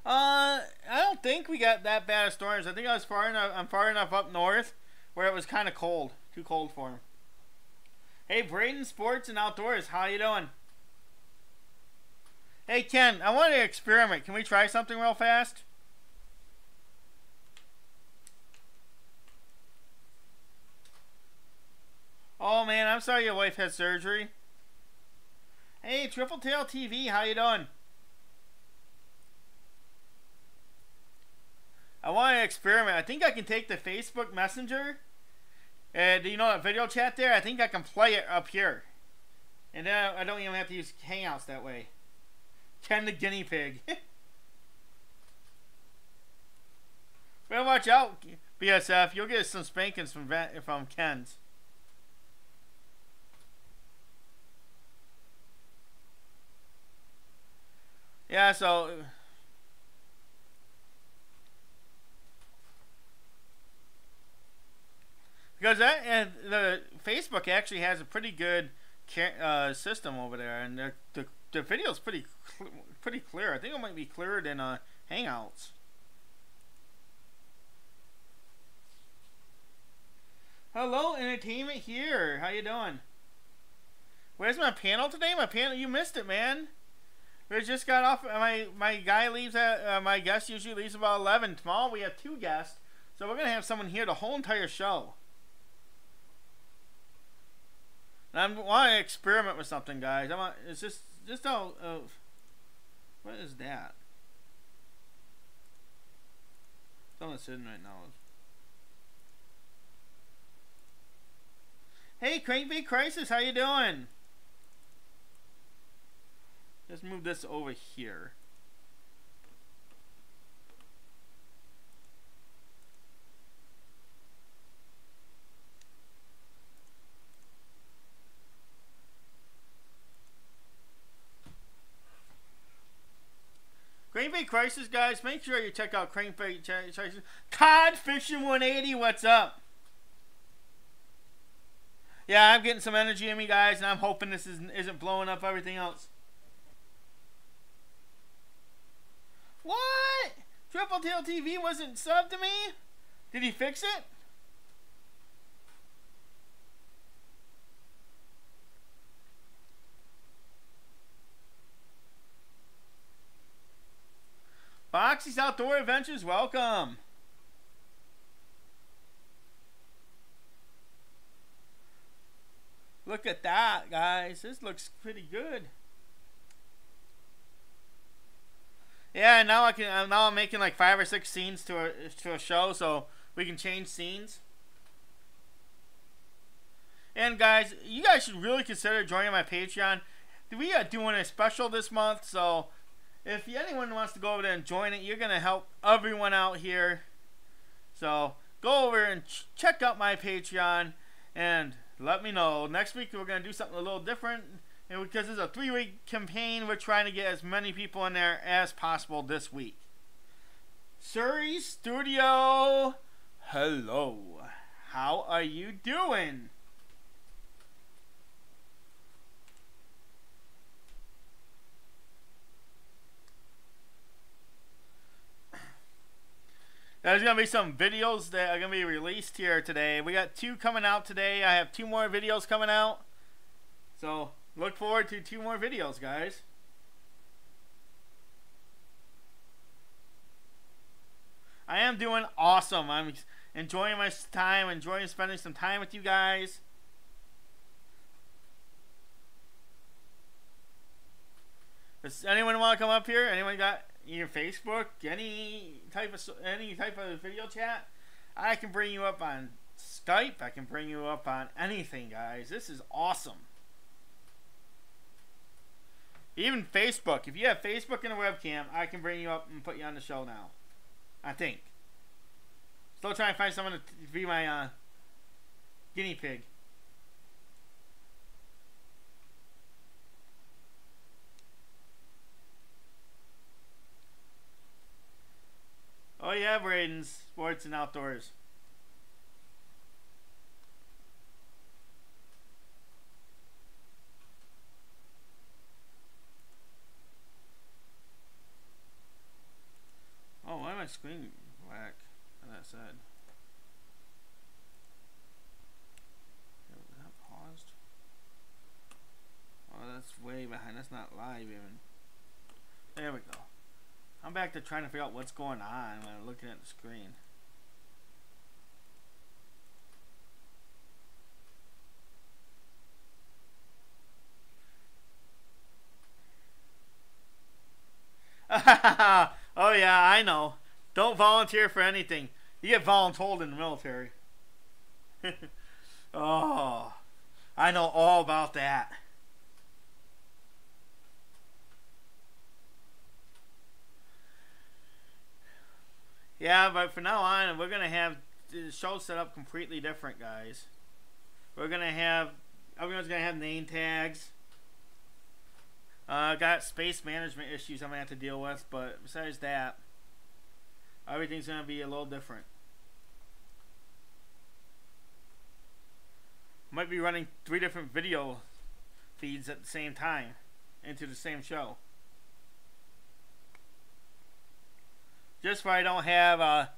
I don't think we got that bad of storms. I think I'm far enough up north where it was kind of cold. Too cold for him. Hey, Braden Sports and Outdoors, how you doing? Hey, Ken, I want to experiment. Can we try something real fast? Oh man, I'm sorry your wife had surgery. Hey, Triple Tail TV, how you doing? I want to experiment. I think I can take the Facebook Messenger. Do you know that video chat there? I think I can play it up here. And then I don't even have to use Hangouts that way. Ken the guinea pig. Well, watch out, BSF. You'll get some spankings from Ken's. Yeah, so because the Facebook actually has a pretty good system over there, and the video is pretty clear. I think it might be clearer than Hangouts. Hello, Entertainment here. How you doing? Where's my panel today? My panel, you missed it, man. We just got off. My guy leaves at my guest usually leaves about 11. Tomorrow we have 2 guests, so we're gonna have someone here the whole entire show. And I want to experiment with something, guys. It's just what is that? Someone's sitting right now. Hey, Crankbait Crisis, how you doing? Let's move this over here. Crankbait Crisis, guys, make sure you check out Crankbait Crisis. Cod Fishing 180, what's up? Yeah, I'm getting some energy in me, guys, and I'm hoping this isn't blowing up everything else. What? Triple Tail TV wasn't subbed to me? Did he fix it? Foxy's Outdoor Adventures, welcome. Look at that, guys. This looks pretty good. Yeah, now I'm making like 5 or 6 scenes to a show, so we can change scenes. And guys, you guys should really consider joining my Patreon. We are doing a special this month, so if anyone wants to go over there and join it, you're going to help everyone out here. So go over and check out my Patreon and let me know. Next week we're going to do something a little different. And because it's a 3-week campaign, we're trying to get as many people in there as possible this week. Surrey Studio, hello. How are you doing? There's going to be some videos that are going to be released here today. We got 2 coming out today. I have 2 more videos coming out. So look forward to 2 more videos, guys. I am doing awesome. I'm enjoying my time, enjoying spending some time with you guys. Does anyone want to come up here? Anyone got your Facebook? Any type of video chat? I can bring you up on Skype. I can bring you up on anything, guys. This is awesome. Even Facebook. If you have Facebook and a webcam, I can bring you up and put you on the show now. I think. Still trying to find someone to be my guinea pig. Oh yeah, Braden's Sports and Outdoors. Oh, why am I screen whack? On that side. Was that paused? Oh, that's way behind. That's not live even. There we go. I'm back to trying to figure out what's going on when I'm looking at the screen. Oh yeah, I know. Don't volunteer for anything. You get voluntold in the military. Oh, I know all about that. Yeah, but from now on, we're going to have the show set up completely different, guys. We're going to have, everyone's going to have name tags. Got space management issues I'm going to have to deal with, but besides that, everything's going to be a little different. Might be running 3 different video feeds at the same time into the same show. Just so I don't have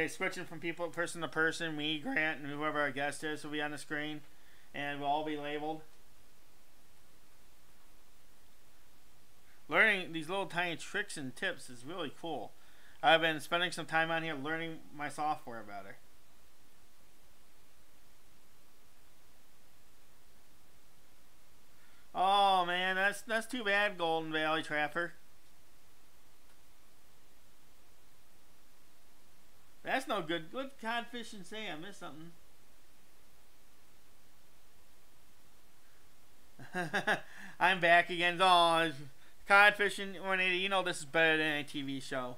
switching from person to person, me, Grant, and whoever our guest is will be on the screen, and we'll all be labeled. Learning these little tiny tricks and tips is really cool. I've been spending some time on here learning my software better. that's too bad, Golden Valley Trapper. That's no good. What codfish and say? I missed something. I'm back again. Oh, codfishing 180. You know this is better than a TV show.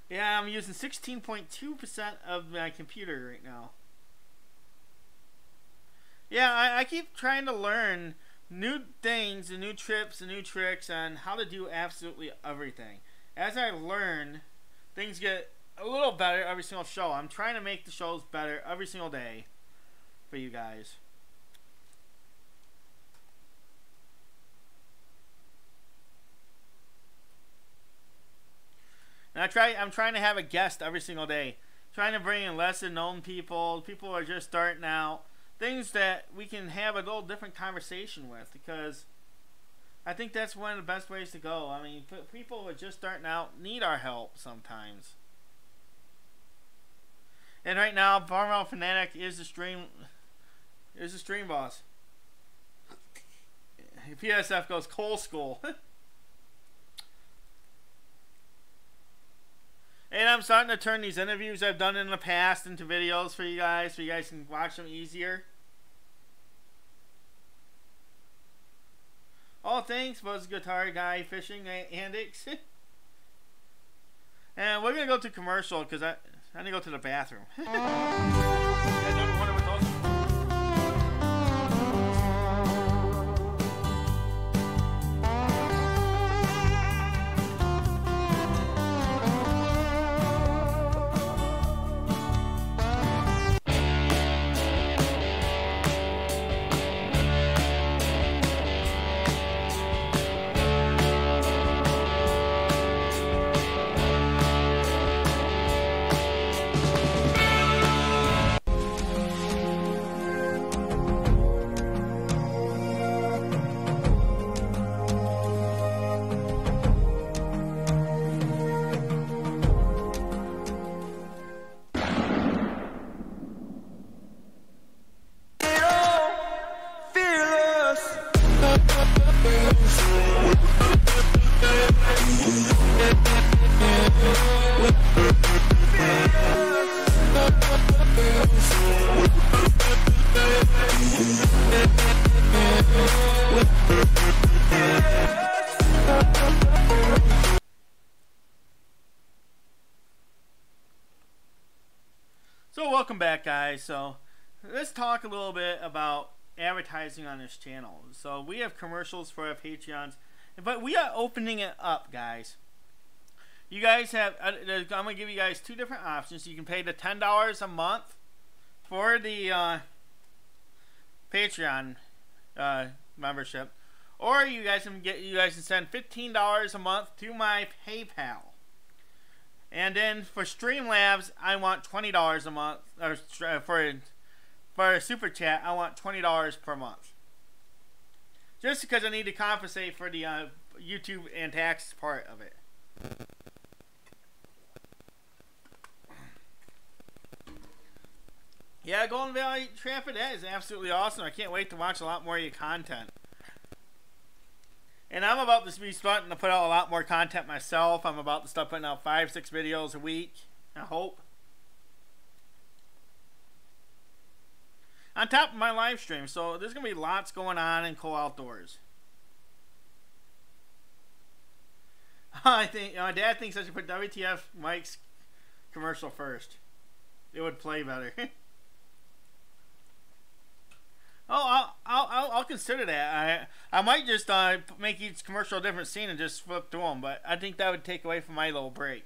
Yeah, I'm using 16.2% of my computer right now. Yeah, I keep trying to learn new things and new trips and new tricks on how to do absolutely everything. As I learn, things get a little better every single show. I'm trying to make the shows better every single day for you guys. And I'm trying to have a guest every single day. Trying to bring in lesser known people who are just starting out. Things that we can have a little different conversation with, because I think that's one of the best ways to go. I mean, people who are just starting out need our help sometimes. And right now, Farmville Fanatic is the stream boss. PSF goes Kohl School. And I'm starting to turn these interviews I've done in the past into videos for you guys, so you guys can watch them easier. Oh, thanks, Buzz Guitar Guy Fishing Andics. And we're gonna go to commercial because I need to go to the bathroom. I don't wonder what those are. So welcome back, guys. So let's talk a little bit about advertising on this channel. So we have commercials for our Patreons, but we are opening it up, guys. You guys have, I'm going to give you guys two different options. You can pay the $10 a month for the Patreon membership, or you guys can send $15 a month to my PayPal. And then for Streamlabs, I want $20 a month, or for a super chat, I want $20 per month. Just because I need to compensate for the YouTube and tax part of it. Yeah, Golden Valley Trapper, that is absolutely awesome. I can't wait to watch a lot more of your content. And I'm about to be starting to put out a lot more content myself. I'm about to start putting out 5-6 videos a week, I hope. On top of my live stream. So there's going to be lots going on in Kohl Outdoors. I think my dad thinks I should put WTF Mike's commercial first. It would play better. Oh, I'll consider that. I might just make each commercial a different scene and just flip through them, but I think that would take away from my little break.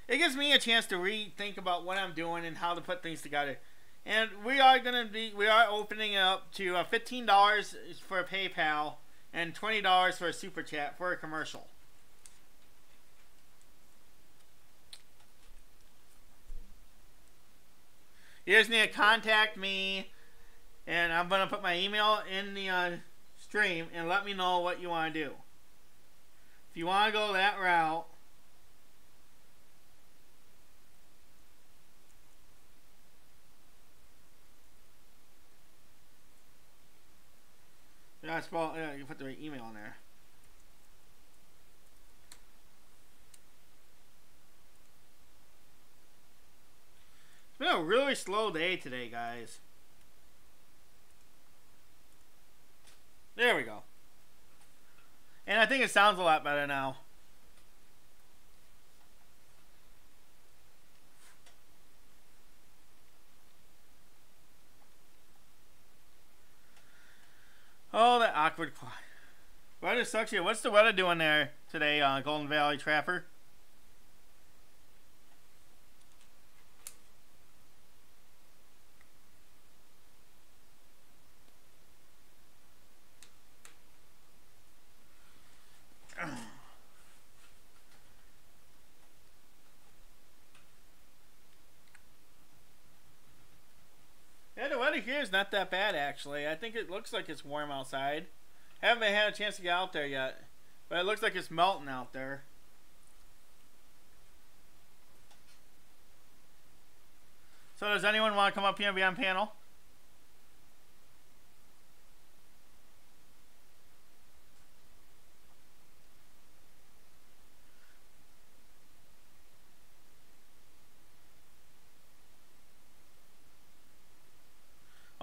It gives me a chance to rethink about what I'm doing and how to put things together. And we are opening it up to $15 for a PayPal and $20 for a super chat for a commercial. You just need to contact me, and I'm going to put my email in the stream and let me know what you want to do. If you want to go that route, spell. Yeah, you put the right email in there. It's been a really slow day today, guys. There we go. And I think it sounds a lot better now. Oh, that awkward quiet. Weather sucks here. What's the weather doing there today, Golden Valley Trapper? Yeah, the weather here is not that bad, actually. I think it looks like it's warm outside. Haven't had a chance to get out there yet, but it looks like it's melting out there. So does anyone want to come up here and be on panel?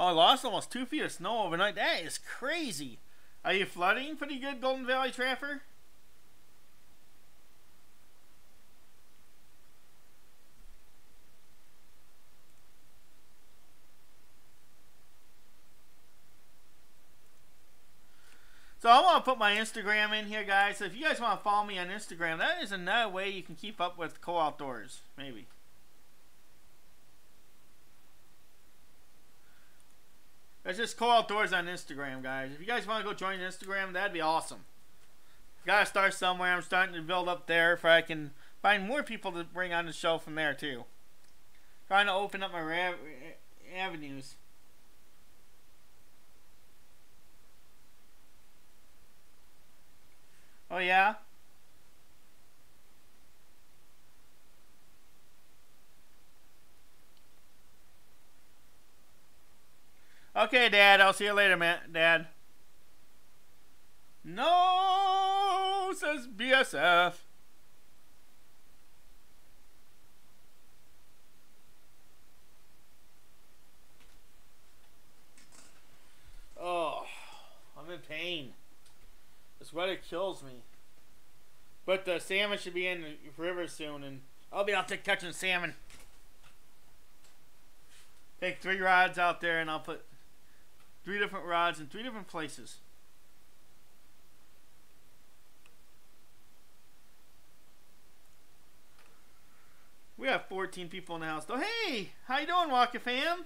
Oh, I lost almost 2 feet of snow overnight. That is crazy. Are you flooding pretty good, Golden Valley Trapper? So I want to put my Instagram in here, guys. So if you guys want to follow me on Instagram, that is another way you can keep up with Kohl Outdoors. Maybe. That's just Kohl Outdoors on Instagram, guys. If you guys want to go join Instagram, that'd be awesome. Gotta start somewhere. I'm starting to build up there if I can find more people to bring on the show from there, too. Trying to open up my avenues. Oh, yeah? Okay, Dad. I'll see you later, man. Dad. No, says BSF. Oh, I'm in pain. This weather kills me. But the salmon should be in the river soon, and I'll be out there catching salmon. Take 3 rods out there, and I'll put 3 different rods in 3 different places. We have 14 people in the house, though. Hey, how you doing, Walker fam?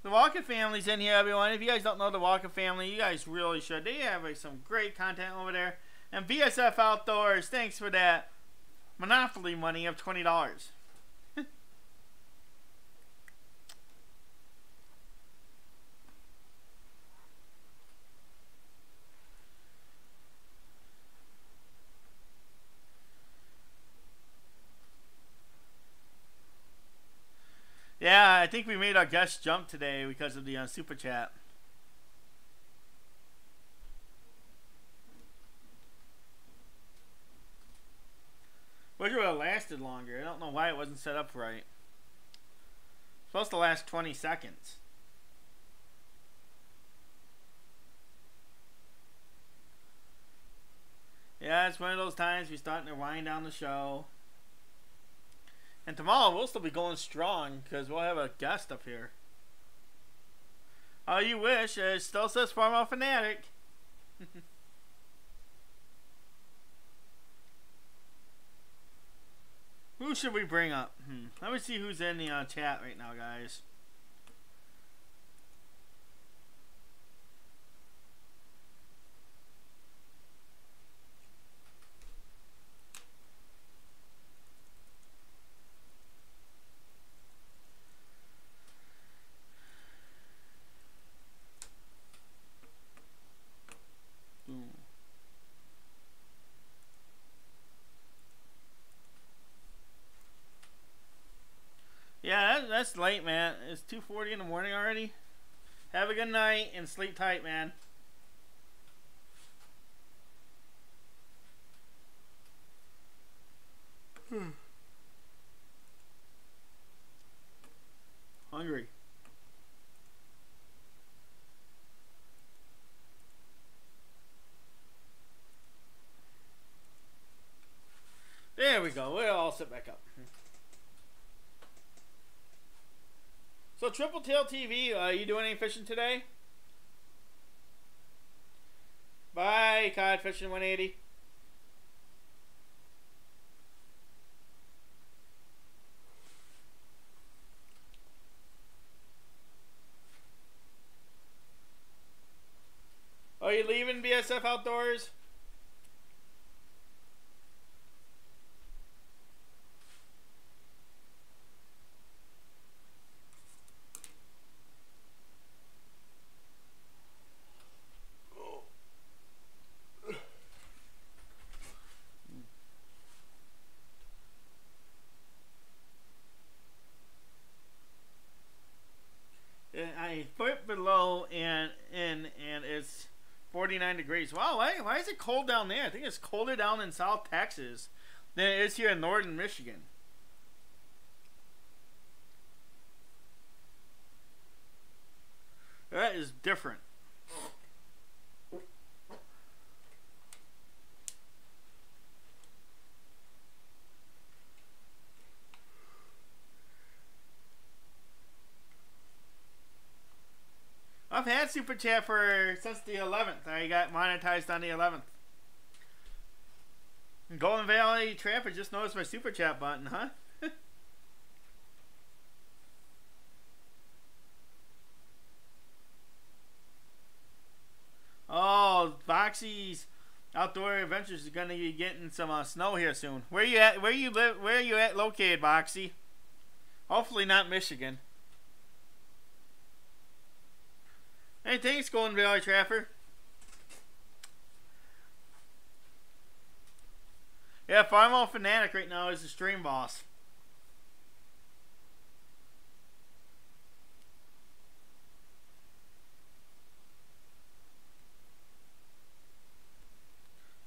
The Walker family's in here, everyone. If you guys don't know the Walker family, you guys really should. They have some great content over there. And BSF Outdoors, thanks for that Monopoly money of $20. Yeah, I think we made our guest jump today because of the super chat. Wish it would have lasted longer. I don't know why it wasn't set up right. It's supposed to last 20 seconds. Yeah, it's one of those times we're starting to wind down the show. And tomorrow we'll still be going strong because we'll have a guest up here. Oh, you wish. It still says Farmer Fanatic. Who should we bring up? Let me see who's in the chat right now, guys. Yeah, that's late, man. It's 2:40 in the morning already. Have a good night and sleep tight, man. Hungry. There we go. We'll all sit back up. So, Triple Tail TV, are you doing any fishing today? Bye, Cod Fishing 180. Are you leaving BSF Outdoors? I put below and it's 49 degrees. Wow, why is it cold down there? I think it's colder down in South Texas than it is here in northern Michigan. That is different. I've had Super Chat since the 11th. I got monetized on the 11th. Golden Valley Trapper just noticed my Super Chat button, huh? Oh, Boxy's Outdoor Adventures is gonna be getting some snow here soon. Where you at? Where you live? Where are you at located, Boxy? Hopefully not Michigan. Hey, thanks, Golden Valley Trapper. Yeah, Farmo Fanatic right now is the stream boss.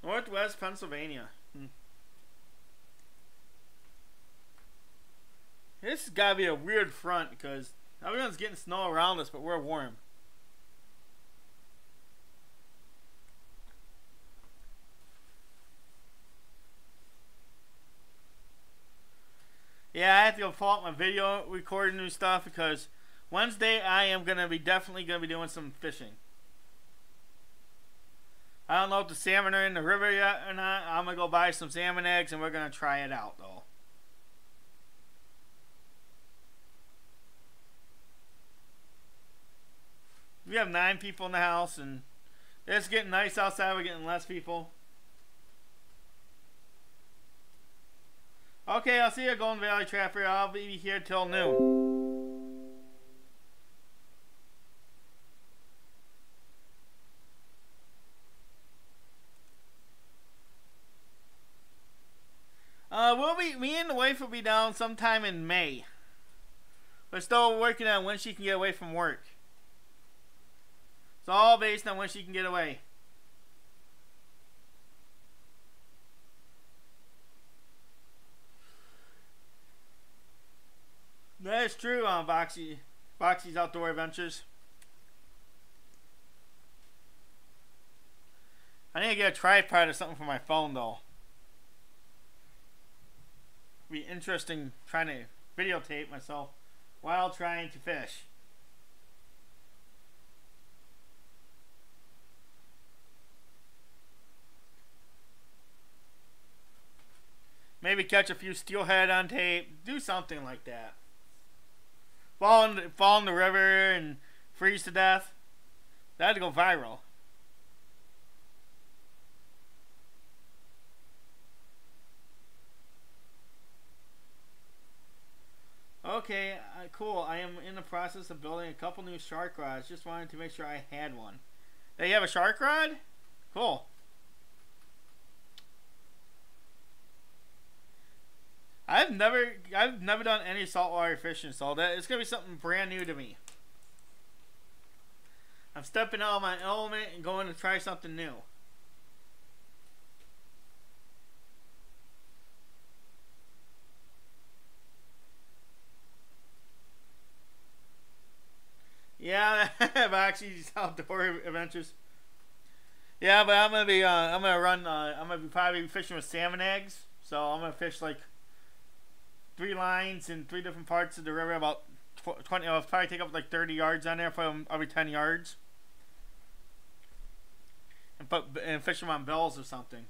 Northwest Pennsylvania. This has got to be a weird front because everyone's getting snow around us, but we're warm. Yeah, I have to go pull out my video recording new stuff because Wednesday I am definitely gonna be doing some fishing. I don't know if the salmon are in the river yet or not. I'm gonna go buy some salmon eggs and we're gonna try it out though. We have 9 people in the house and it's getting nice outside. We're getting less people. Okay, I'll see you, Golden Valley Trapper. I'll be here till noon. Me and the wife will be down sometime in May. We're still working on when she can get away from work. It's all based on when she can get away. That is true on Boxy's Outdoor Adventures. I need to get a tripod or something for my phone though. It'd be interesting trying to videotape myself while trying to fish. Maybe catch a few steelhead on tape. Do something like that. Fall in the river and freeze to death. That'd go viral. Okay, cool. I am in the process of building a couple new shark rods. Just wanted to make sure I had one. Now you have a shark rod? Cool. I've never done any saltwater fishing, so it's gonna be something brand new to me. I'm stepping out of my element and going to try something new. Yeah, Boxy's outdoor adventures. Yeah, but I'm gonna be probably fishing with salmon eggs. So I'm gonna fish like 3 lines in 3 different parts of the river, about 20. I'll probably take up like 30 yards on there for every 10 yards, and fish them on bells or something.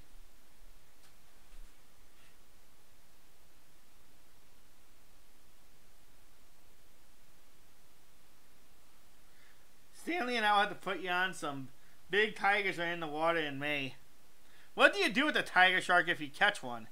Stanley and I'll have to put you on some big tigers are in the water in May. What do you do with a tiger shark if you catch one?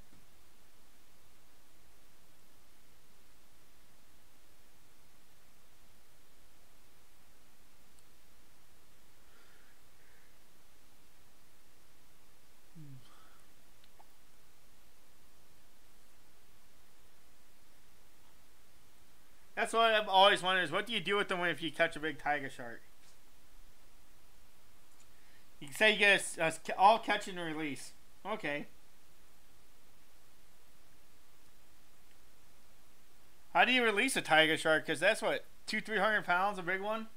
That's what I've always wondered is what do you do with them if you catch a big tiger shark? You say you get all catch and release. Okay. How do you release a tiger shark? Because that's what, 200-300 pounds, a big one?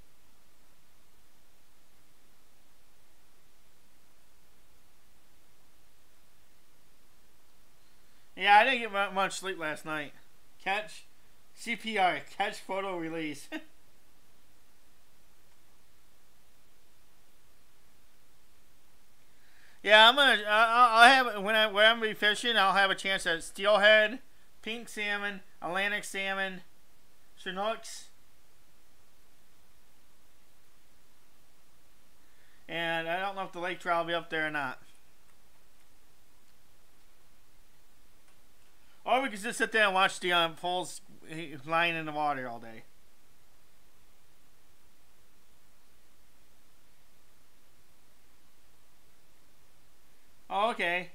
Yeah, I didn't get much sleep last night. Catch, CPR, catch, photo, release. Yeah, I'll have when I'm gonna be fishing. I'll have a chance at steelhead, pink salmon, Atlantic salmon, Chinooks, and I don't know if the lake trout will be up there or not. Or we could just sit there and watch the poles lying in the water all day. Oh, okay.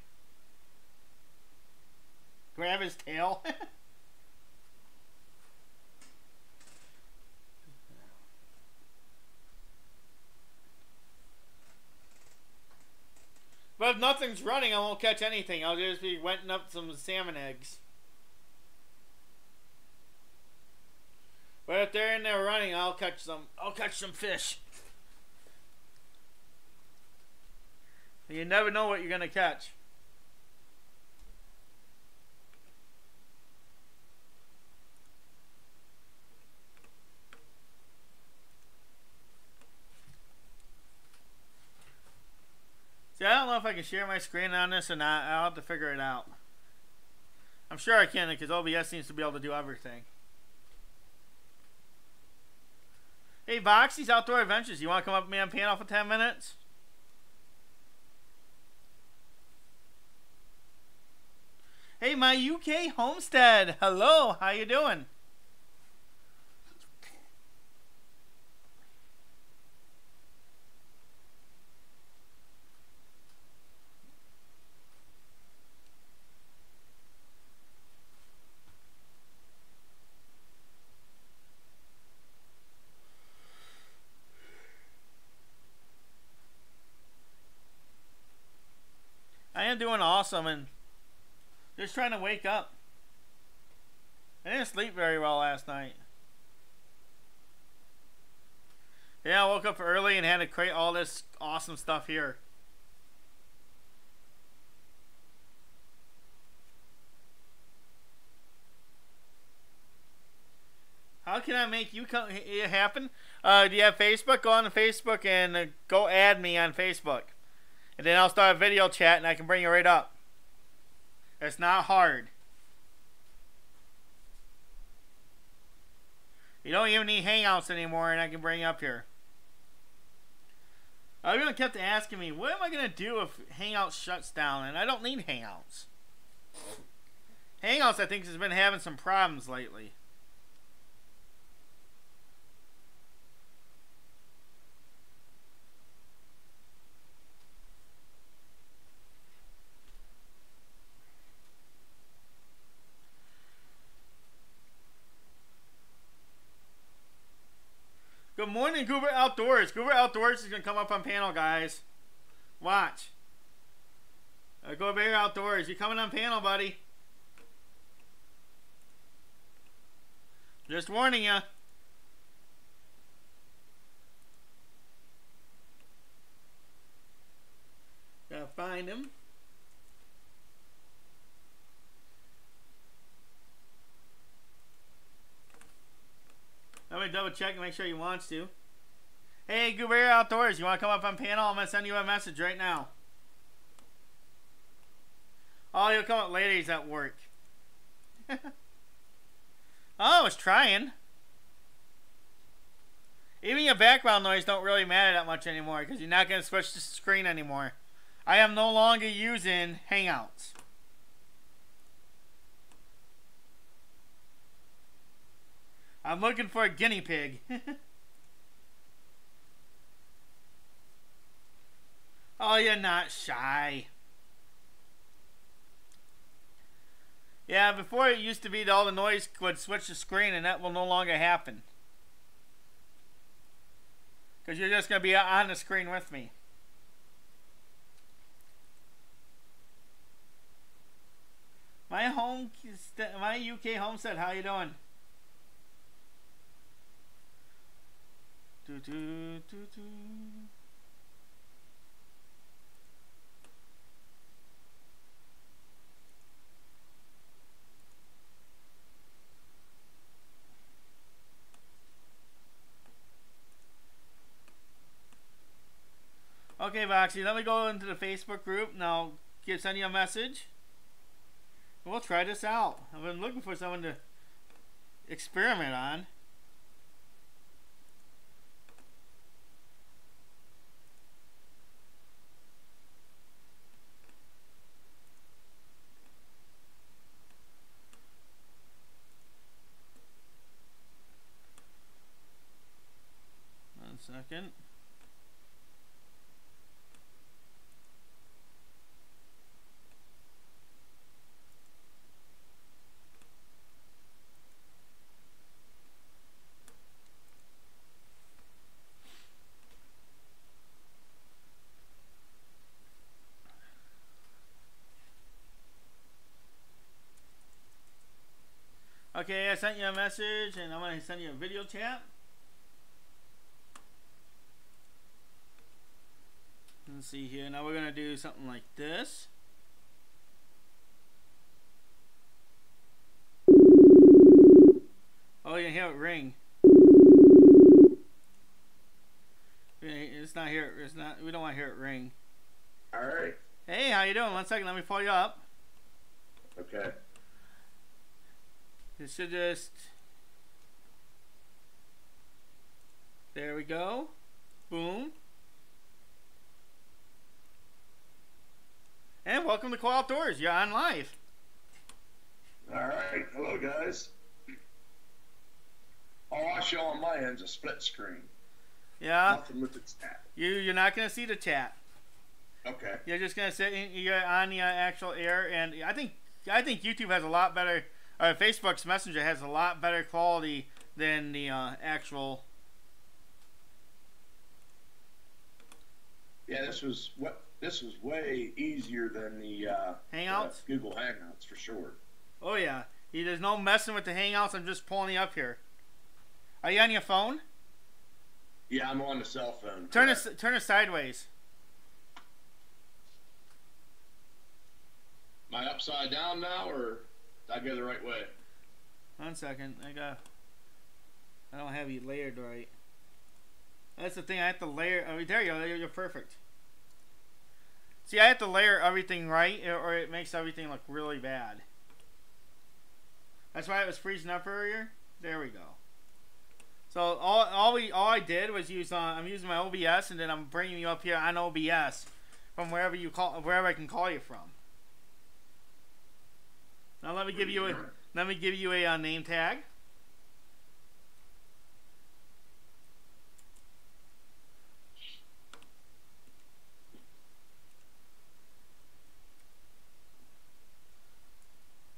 Grab his tail. But if nothing's running, I won't catch anything. I'll just be wetting up some salmon eggs. But if they're in there running, I'll catch some fish. You never know what you're gonna catch. See, I don't know if I can share my screen on this or not. I'll have to figure it out. I'm sure I can because OBS seems to be able to do everything. Hey, Boxy's Outdoor Adventures. You want to come up with me on panel for 10 minutes? Hey, my UK homestead. Hello, how you doing? I am doing awesome and just trying to wake up. I didn't sleep very well last night. Yeah, I woke up early and had to create all this awesome stuff here. How can I make it happen? Do you have Facebook? Go on to Facebook and go add me on Facebook. And then I'll start a video chat and I can bring you right up. It's not hard. You don't even need Hangouts anymore and I can bring you up here. Everyone kept asking me, what am I going to do if Hangouts shuts down? And I don't need Hangouts. Hangouts, I think, has been having some problems lately. Good morning, Kohl Outdoors. Kohl Outdoors is going to come up on panel, guys. Watch. Kohl Outdoors, you coming on panel, buddy. Just warning you. Gotta find him. Let me double check and make sure he wants to. Hey, Kohl Outdoors, you want to come up on panel? I'm going to send you a message right now. Oh, he'll come up later. He's at work. Oh, I was trying. Even your background noise don't really matter that much anymore because you're not going to switch the screen anymore. I am no longer using Hangouts. I'm looking for a guinea pig. Oh, you're not shy. Yeah, before it used to be that all the noise would switch the screen, and that will no longer happen. Because you're just going to be on the screen with me. My UK homestead, how you doing? Do, do, do, do. Okay, Voxy, let me go into the Facebook group. Now, send you a message. We'll try this out. I've been looking for someone to experiment on. One second. Okay, I sent you a message, and I'm going to send you a video chat. Let's see here. Now we're going to do something like this. Oh, you hear it ring. It's not here. It's not. We don't want to hear it ring. All right. Hey, how you doing? 1 second. Let me pull you up. Okay. It should just. There we go. Boom. And welcome to Kohl Outdoors. You're on live. All right. Hello, guys. All I show on my end's a split screen. Yeah. Nothing with the chat. You're not gonna see the chat. Okay. You're just gonna sit. You're on the actual air, and I think YouTube has a lot better. Facebook's Messenger has a lot better quality than the actual. Yeah, this was way easier than the Hangouts. Google Hangouts for sure. Oh yeah, there's no messing with the Hangouts. I'm just pulling you up here. Are you on your phone? Yeah, I'm on the cell phone. Turn it sideways. Am I upside down now, or did I go the right way? 1 second. I don't have you layered right. That's the thing. I have to layer. Oh, there you go. You're perfect. See, I have to layer everything right, or it makes everything look really bad. That's why it was freezing up earlier. There we go. So all I did was use. I'm using my OBS, and then I'm bringing you up here on OBS from wherever I can call you from. Now let me give you a name tag.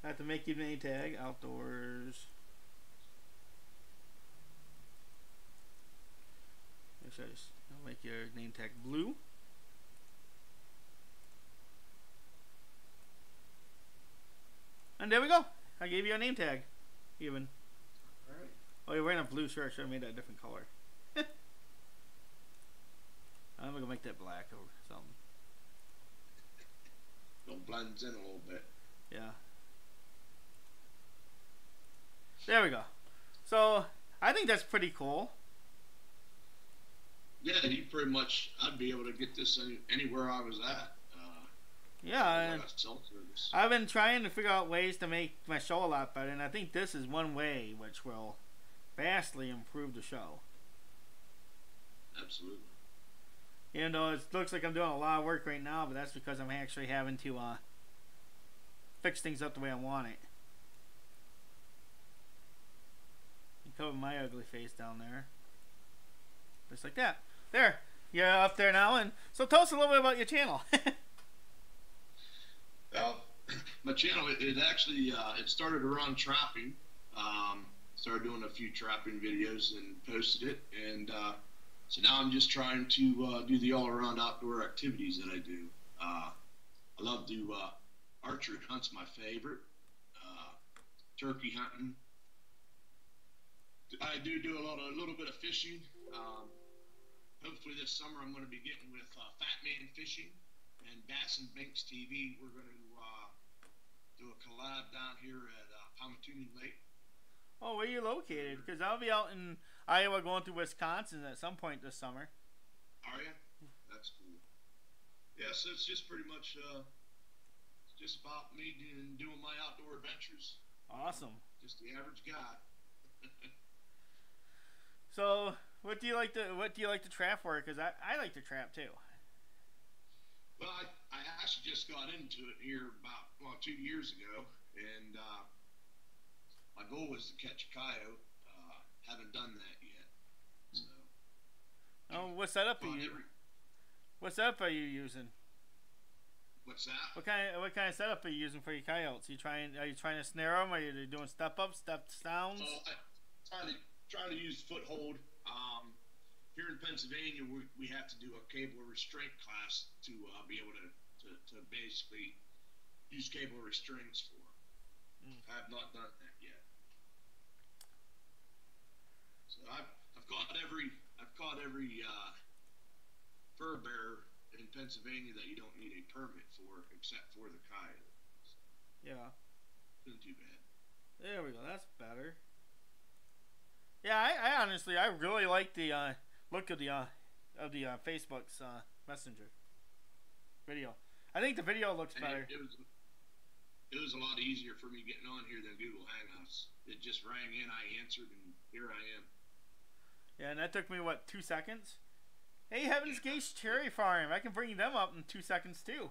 I have to make you a name tag. Outdoors. Actually, I'll make your name tag blue. And there we go. I gave you a name tag. Even. Alright. Oh, you're wearing a blue shirt. I should have made that a different color. I'm gonna make that black or something. It blends in a little bit. Yeah. There we go. So I think that's pretty cool. Yeah, you pretty much. I'd be able to get this anywhere I was at. Yeah, Like a cell service. I've been trying to figure out ways to make my show a lot better, and I think this is one way which will vastly improve the show. Absolutely. Even though it looks like I'm doing a lot of work right now, but that's because I'm actually having to fix things up the way I want it. And cover my ugly face down there. Just like that. There. You're up there now, and so tell us a little bit about your channel. Well, my channel, it actually, it started around trapping. Started doing a few trapping videos and posted it. And so now I'm just trying to do the all-around outdoor activities that I do. I love to, archery hunt's my favorite. Turkey hunting. I do a little bit of fishing. Hopefully this summer I'm going to be getting with Fat Man Fishing. And Bass and Banks TV, we're going to do a collab down here at Palmatuning Lake. Oh, where are you located? Because I'll be out in Iowa going through Wisconsin at some point this summer. Are you? That's cool. Yeah, so it's just pretty much just about me doing my outdoor adventures. Awesome. Just the average guy. So, what do you like to trap for? Because I like to trap too. Well, I actually just got into it here about 2 years ago, and my goal was to catch a coyote. Haven't done that yet. So. Oh, what setup are you? What setup are you using? What's that? What kind of setup are you using for your coyotes? Are you trying to snare them? Are you doing step ups, step downs? Trying to use foothold. Here in Pennsylvania, we have to do a cable restraint class to be able to basically use cable restraints for them. I have not done that yet. So I've caught every fur bearer in Pennsylvania that you don't need a permit for, except for the coyote. So, yeah. Isn't too bad. There we go. That's better. Yeah, I honestly really like the look of the Facebook's Messenger video. I think the video looks better. It was a lot easier for me getting on here than Google Hangouts. It just rang in, I answered, and here I am. Yeah, and that took me, what, 2 seconds? Hey, Heaven's Gates Cherry Farm. I can bring them up in 2 seconds, too.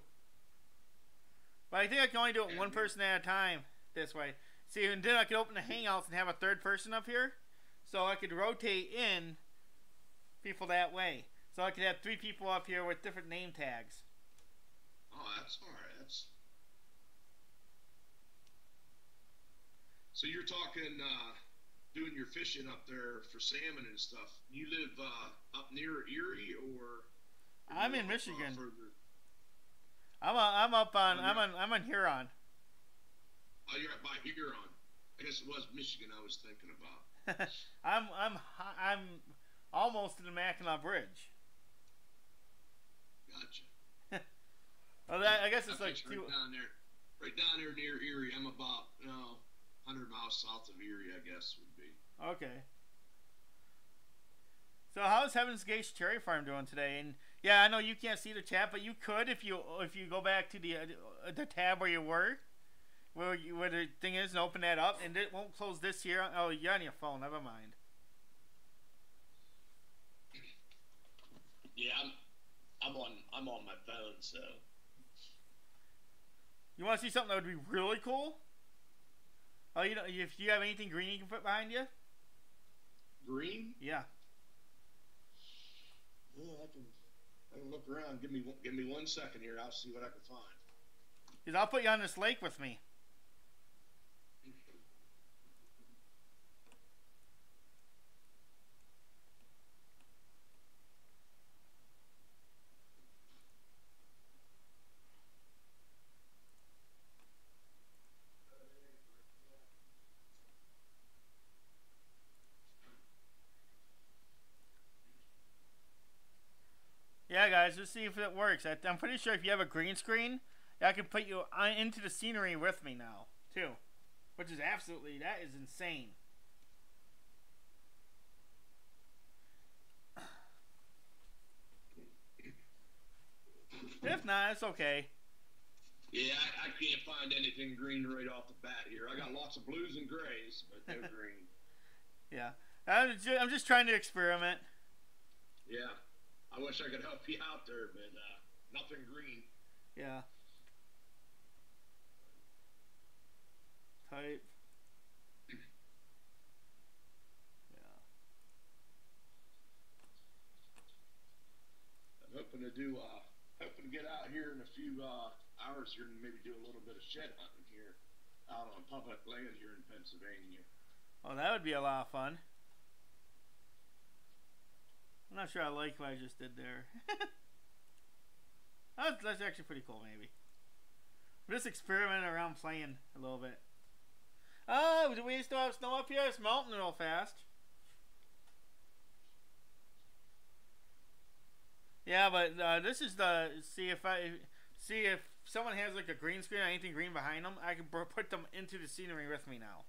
But I think I can only do it one person at a time this way. See, and then I could open the Hangouts and have a third person up here. So I could rotate in people that way. So I could have 3 people up here with different name tags. Oh, that's all right. So you're talking doing your fishing up there for salmon and stuff. You live up near Erie, or I'm in Michigan. I'm on Huron. Oh, you're by Huron. I guess it was Michigan I was thinking about. I'm almost to the Mackinac Bridge. Gotcha. Well, I guess it's like right down there near Erie. I'm about 100 miles south of Erie, I guess would be. Okay. So how's Heaven's Gates Cherry Farm doing today? And yeah, I know you can't see the chat, but you could if you go back to the tab where you were, where the thing is, and open that up, and it won't close this here. Oh, you're on your phone. Never mind. Yeah, I'm on my phone, so. You want to see something that would be really cool? Oh, you know, if you have anything green you can put behind you? Green? Yeah. Yeah, I can look around. Give me 1 second here. I'll see what I can find. Because I'll put you on this lake with me. Yeah, guys, let's see if it works. I'm pretty sure if you have a green screen, I can put you into the scenery with me now, too. Which is absolutely, that is insane. If not, it's okay. Yeah, I can't find anything green right off the bat here. I got lots of blues and grays, but no green. Yeah. I'm just trying to experiment. Yeah. I wish I could help you out there, but nothing green. Yeah. Type. Yeah. I'm hoping to get out here in a few hours here and maybe do a little bit of shed hunting here out on public land here in Pennsylvania. Oh, that would be a lot of fun. I'm not sure I like what I just did there. That's actually pretty cool, maybe. We're just experimenting around playing a little bit. Oh, do we still have snow up here? It's melting real fast. Yeah, but this is the see if someone has like a green screen or anything green behind them, I can put them into the scenery with me now.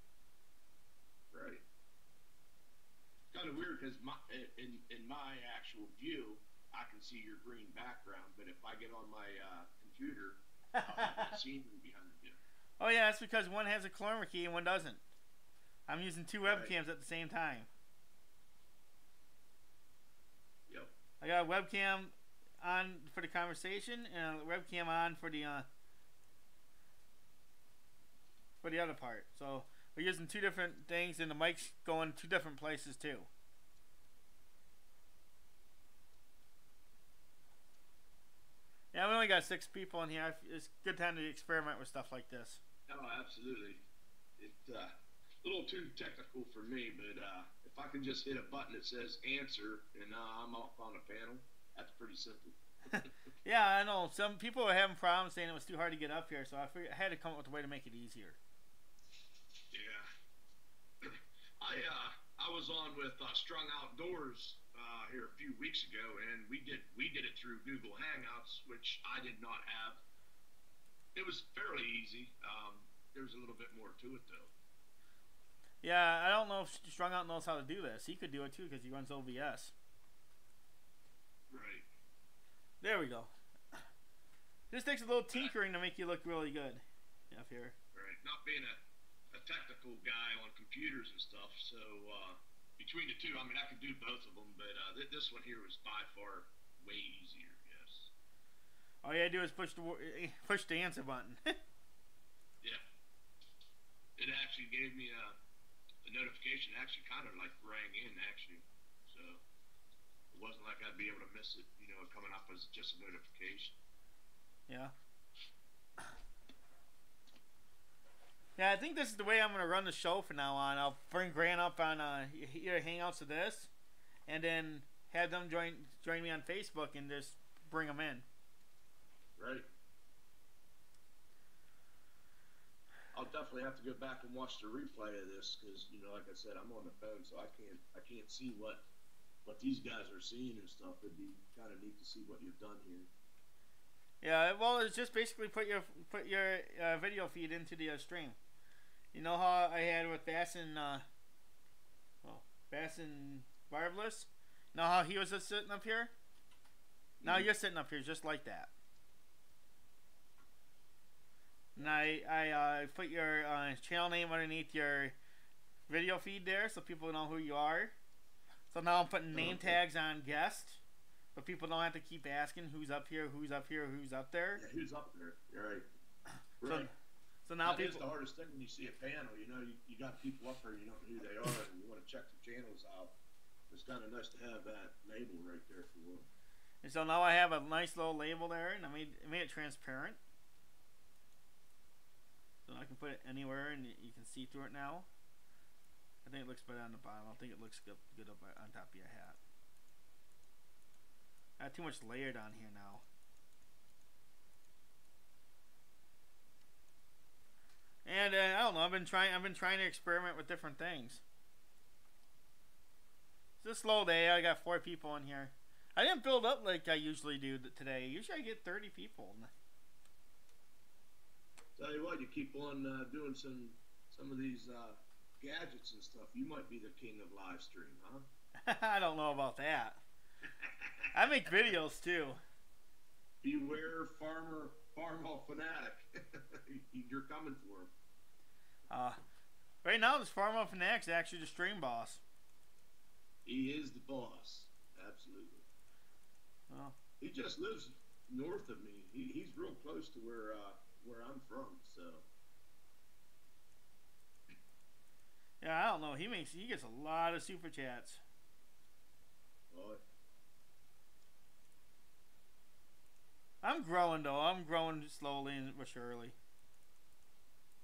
Right. Kind of weird because in my actual view, I can see your green background, but if I get on my computer, I'll have that scenery behind you. Oh yeah, that's because one has a chroma key and one doesn't. I'm using two webcams at the same time. Yep. I got a webcam on for the conversation and a webcam on for the other part. So we're using two different things, and the mic's going two different places too. Yeah, we only got 6 people in here. It's a good time to experiment with stuff like this. Oh, absolutely. It's a little too technical for me, but if I can just hit a button that says answer and I'm up on a panel, that's pretty simple. Yeah, I know. Some people were having problems saying it was too hard to get up here, so I figured I had to come up with a way to make it easier. Yeah. I was on with Strung Outdoors here a few weeks ago, and we did it through Google Hangouts, which I did not have. It was fairly easy. There was a little bit more to it, though. Yeah, I don't know if Strung Out knows how to do this. He could do it, too, because he runs OBS. Right. There we go. This takes a little tinkering to make you look really good up here. Right. Not being a technical guy on computers and stuff, so between the two, I mean, I could do both of them, but this one here was by far way easier, yes. All you gotta do is push the answer button. Yeah. It actually gave me a notification, actually kind of like rang in, actually. So it wasn't like I'd be able to miss it, coming up as just a notification. Yeah. Yeah, I think this is the way I'm going to run the show from now on. I'll bring Grant up on either Hangouts or this, and then have them join me on Facebook and just bring them in. Right. I'll definitely have to go back and watch the replay of this because, like I said, I'm on the phone, so I can't see what these guys are seeing and stuff. It'd be kind of neat to see what you've done here. Yeah, well, it's just basically put your video feed into the stream. You know how I had with Bass and Barbless? Know how he was just sitting up here? Now you're sitting up here just like that. And I put your channel name underneath your video feed there so people know who you are. So now I'm putting name tags on guests, but people don't have to keep asking who's up here, who's up here, who's up there. Yeah, who's up there? You're right. Right. So now that is the hardest thing when you see a panel. You got people up there, you don't know who they are, and you want to check the channels out. It's kind of nice to have that label right there for them. And so now I have a nice little label there, and I made it transparent. So I can put it anywhere, and you can see through it now. I think it looks better on the bottom. I don't think it looks good up on top of your hat. I have too much layered on here now. And I don't know. I've been trying to experiment with different things. It's a slow day. I got 4 people in here. I didn't build up like I usually do today. Usually I get 30 people. Tell you what, you keep on doing some of these gadgets and stuff. You might be the king of live stream, huh? I don't know about that. I make videos too. Beware farmall fanatic. You're coming for him. Right now, this Farmall Fanatic's actually the stream boss. He is the boss. Absolutely. Well, he just lives north of me. He's real close to where I'm from. So. Yeah, I don't know. He gets a lot of super chats. Oh. I'm growing though. I'm growing slowly but surely.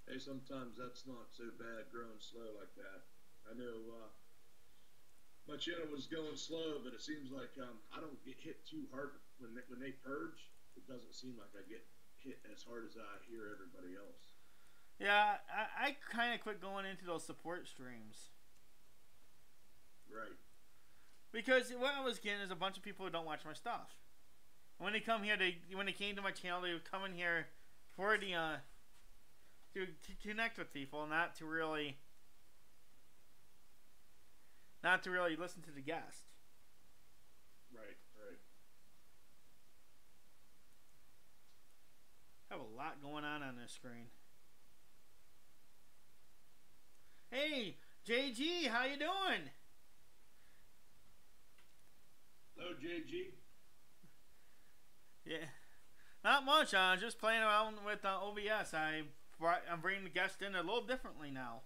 Hey, sometimes that's not so bad growing slow like that. I know my channel was going slow, but it seems like I don't get hit too hard when they purge. It doesn't seem like I get hit as hard as I hear everybody else. Yeah, I kind of quit going into those support streams. Right. Because what I was getting is a bunch of people who don't watch my stuff. When they come here, when they came to my channel, they would come in here for the to connect with people, not to really listen to the guest. Right, right. I have a lot going on this screen. Hey, JG, how you doing? Hello, JG. Yeah, not much. Just playing around with OBS. I'm bringing the guest in a little differently now.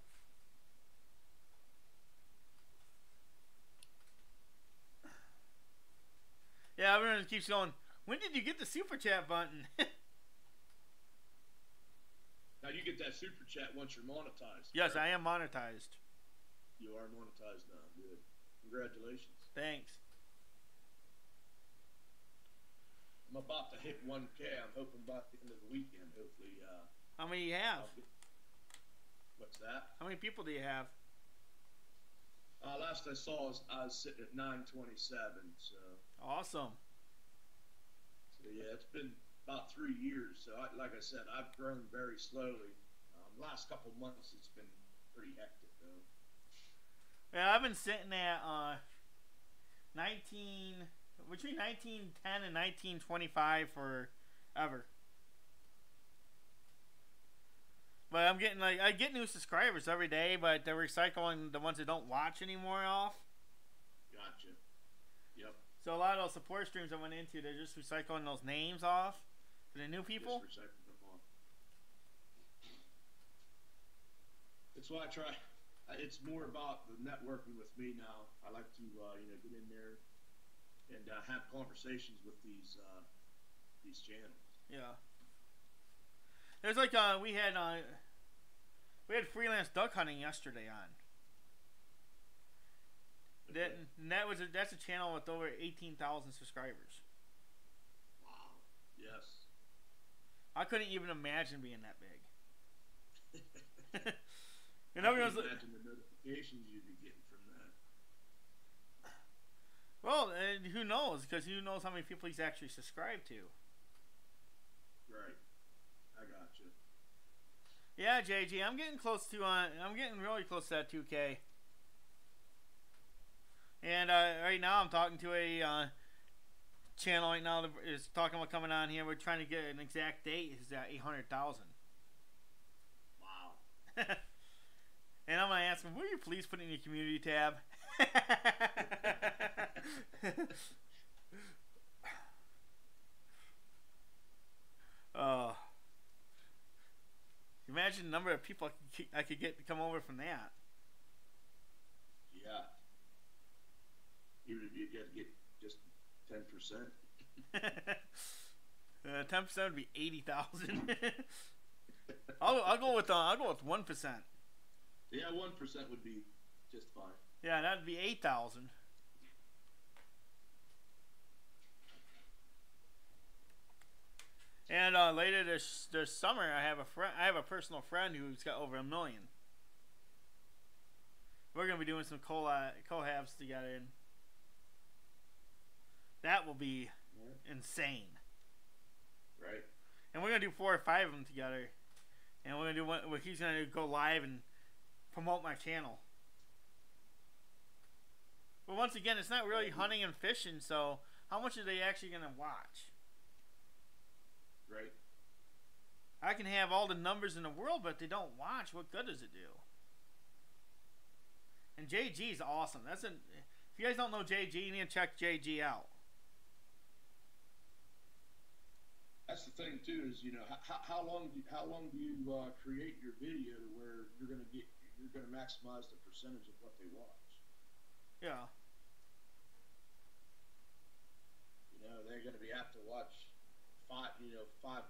Yeah, everyone keeps going, when did you get the super chat button? Now you get that super chat once you're monetized. Yes, right? I am monetized. You are monetized now. Good. Congratulations. Thanks. I'm about to hit 1K. I'm hoping by the end of the weekend, hopefully. How many do you have? What's that? How many people do you have? Last I saw, I was sitting at 927. So. Awesome. So yeah, it's been about 3 years. So like I said, I've grown very slowly. Last couple months, it's been pretty hectic though. Yeah, I've been sitting at between 1910 and 1925 forever. But I'm getting I get new subscribers every day, but they're recycling the ones that don't watch anymore off. Gotcha. Yep. So a lot of those support streams I went into, they're just recycling those names off for the new people. Just recycling them off. That's why I try. It's more about the networking with me now. I like to get in there and have conversations with these channels. Yeah. There's like we had freelance duck hunting yesterday on. Okay. That's a channel with over 18,000 subscribers. Wow. Yes. I couldn't even imagine being that big. And I everyone's can like, imagine the notifications you'd be getting from that. well, who knows? Because who knows how many people he's actually subscribed to? Right. I got you. Yeah, JG, I'm getting close to. I'm getting really close to that 2K. And right now, I'm talking to a channel right now that is talking about coming on here. We're trying to get an exact date. It's at 800,000. Wow. And I'm gonna ask him, will you please put it in your community tab? Imagine the number of people I could get to come over from that. Yeah. Even if you get just 10%. 10% would be 80,000. I'll go with 1%. Yeah, 1% would be just fine. Yeah, that'd be 8,000. And later this summer, I have a personal friend who's got over 1 million. We're gonna be doing some collabs together, and that will be insane. Right. And we're gonna do 4 or 5 of them together. And we're gonna do one where he's gonna go live and promote my channel. But once again, it's not really hunting and fishing, so how much are they actually gonna watch? Right. I can have all the numbers in the world, but if they don't watch, what good does it do? And JG is awesome. If you guys don't know JG, you need to check JG out. That's the thing too. Is how long do you create your video to where you're gonna maximize the percentage of what they watch? Yeah. They're gonna have to watch 5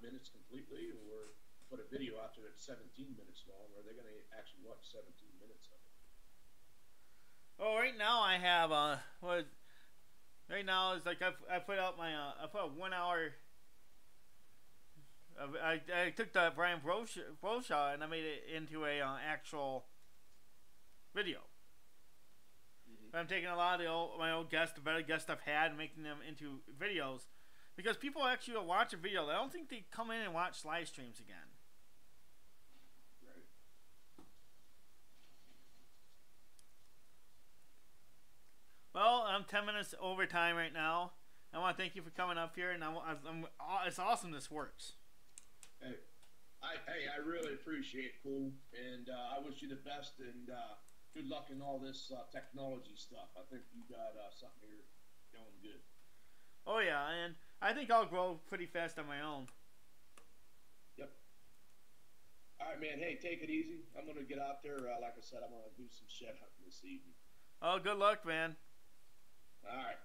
minutes completely, or put a video out there that's 17 minutes long, or they're gonna actually watch 17 minutes of it. Oh, right now I have right now is like I put out my I put a 1 hour. I took the Brian Broshaw and I made it into a actual video. Mm-hmm. I'm taking a lot of my old guests, the better guests I've had, and making them into videos, because people actually will watch a video. I don't think they come in and watch live streams again. Right. Well, I'm 10 minutes over time right now. I want to thank you for coming up here, and it's awesome this works. Hey, I really appreciate it, Kohl, and I wish you the best, and good luck in all this technology stuff. I think you got something here going good. Oh yeah, and I think I'll grow pretty fast on my own. Yep. All right, man. Hey, take it easy. I'm gonna get out there. Like I said, I'm gonna do some shed hunting this evening. Oh, good luck, man. All right.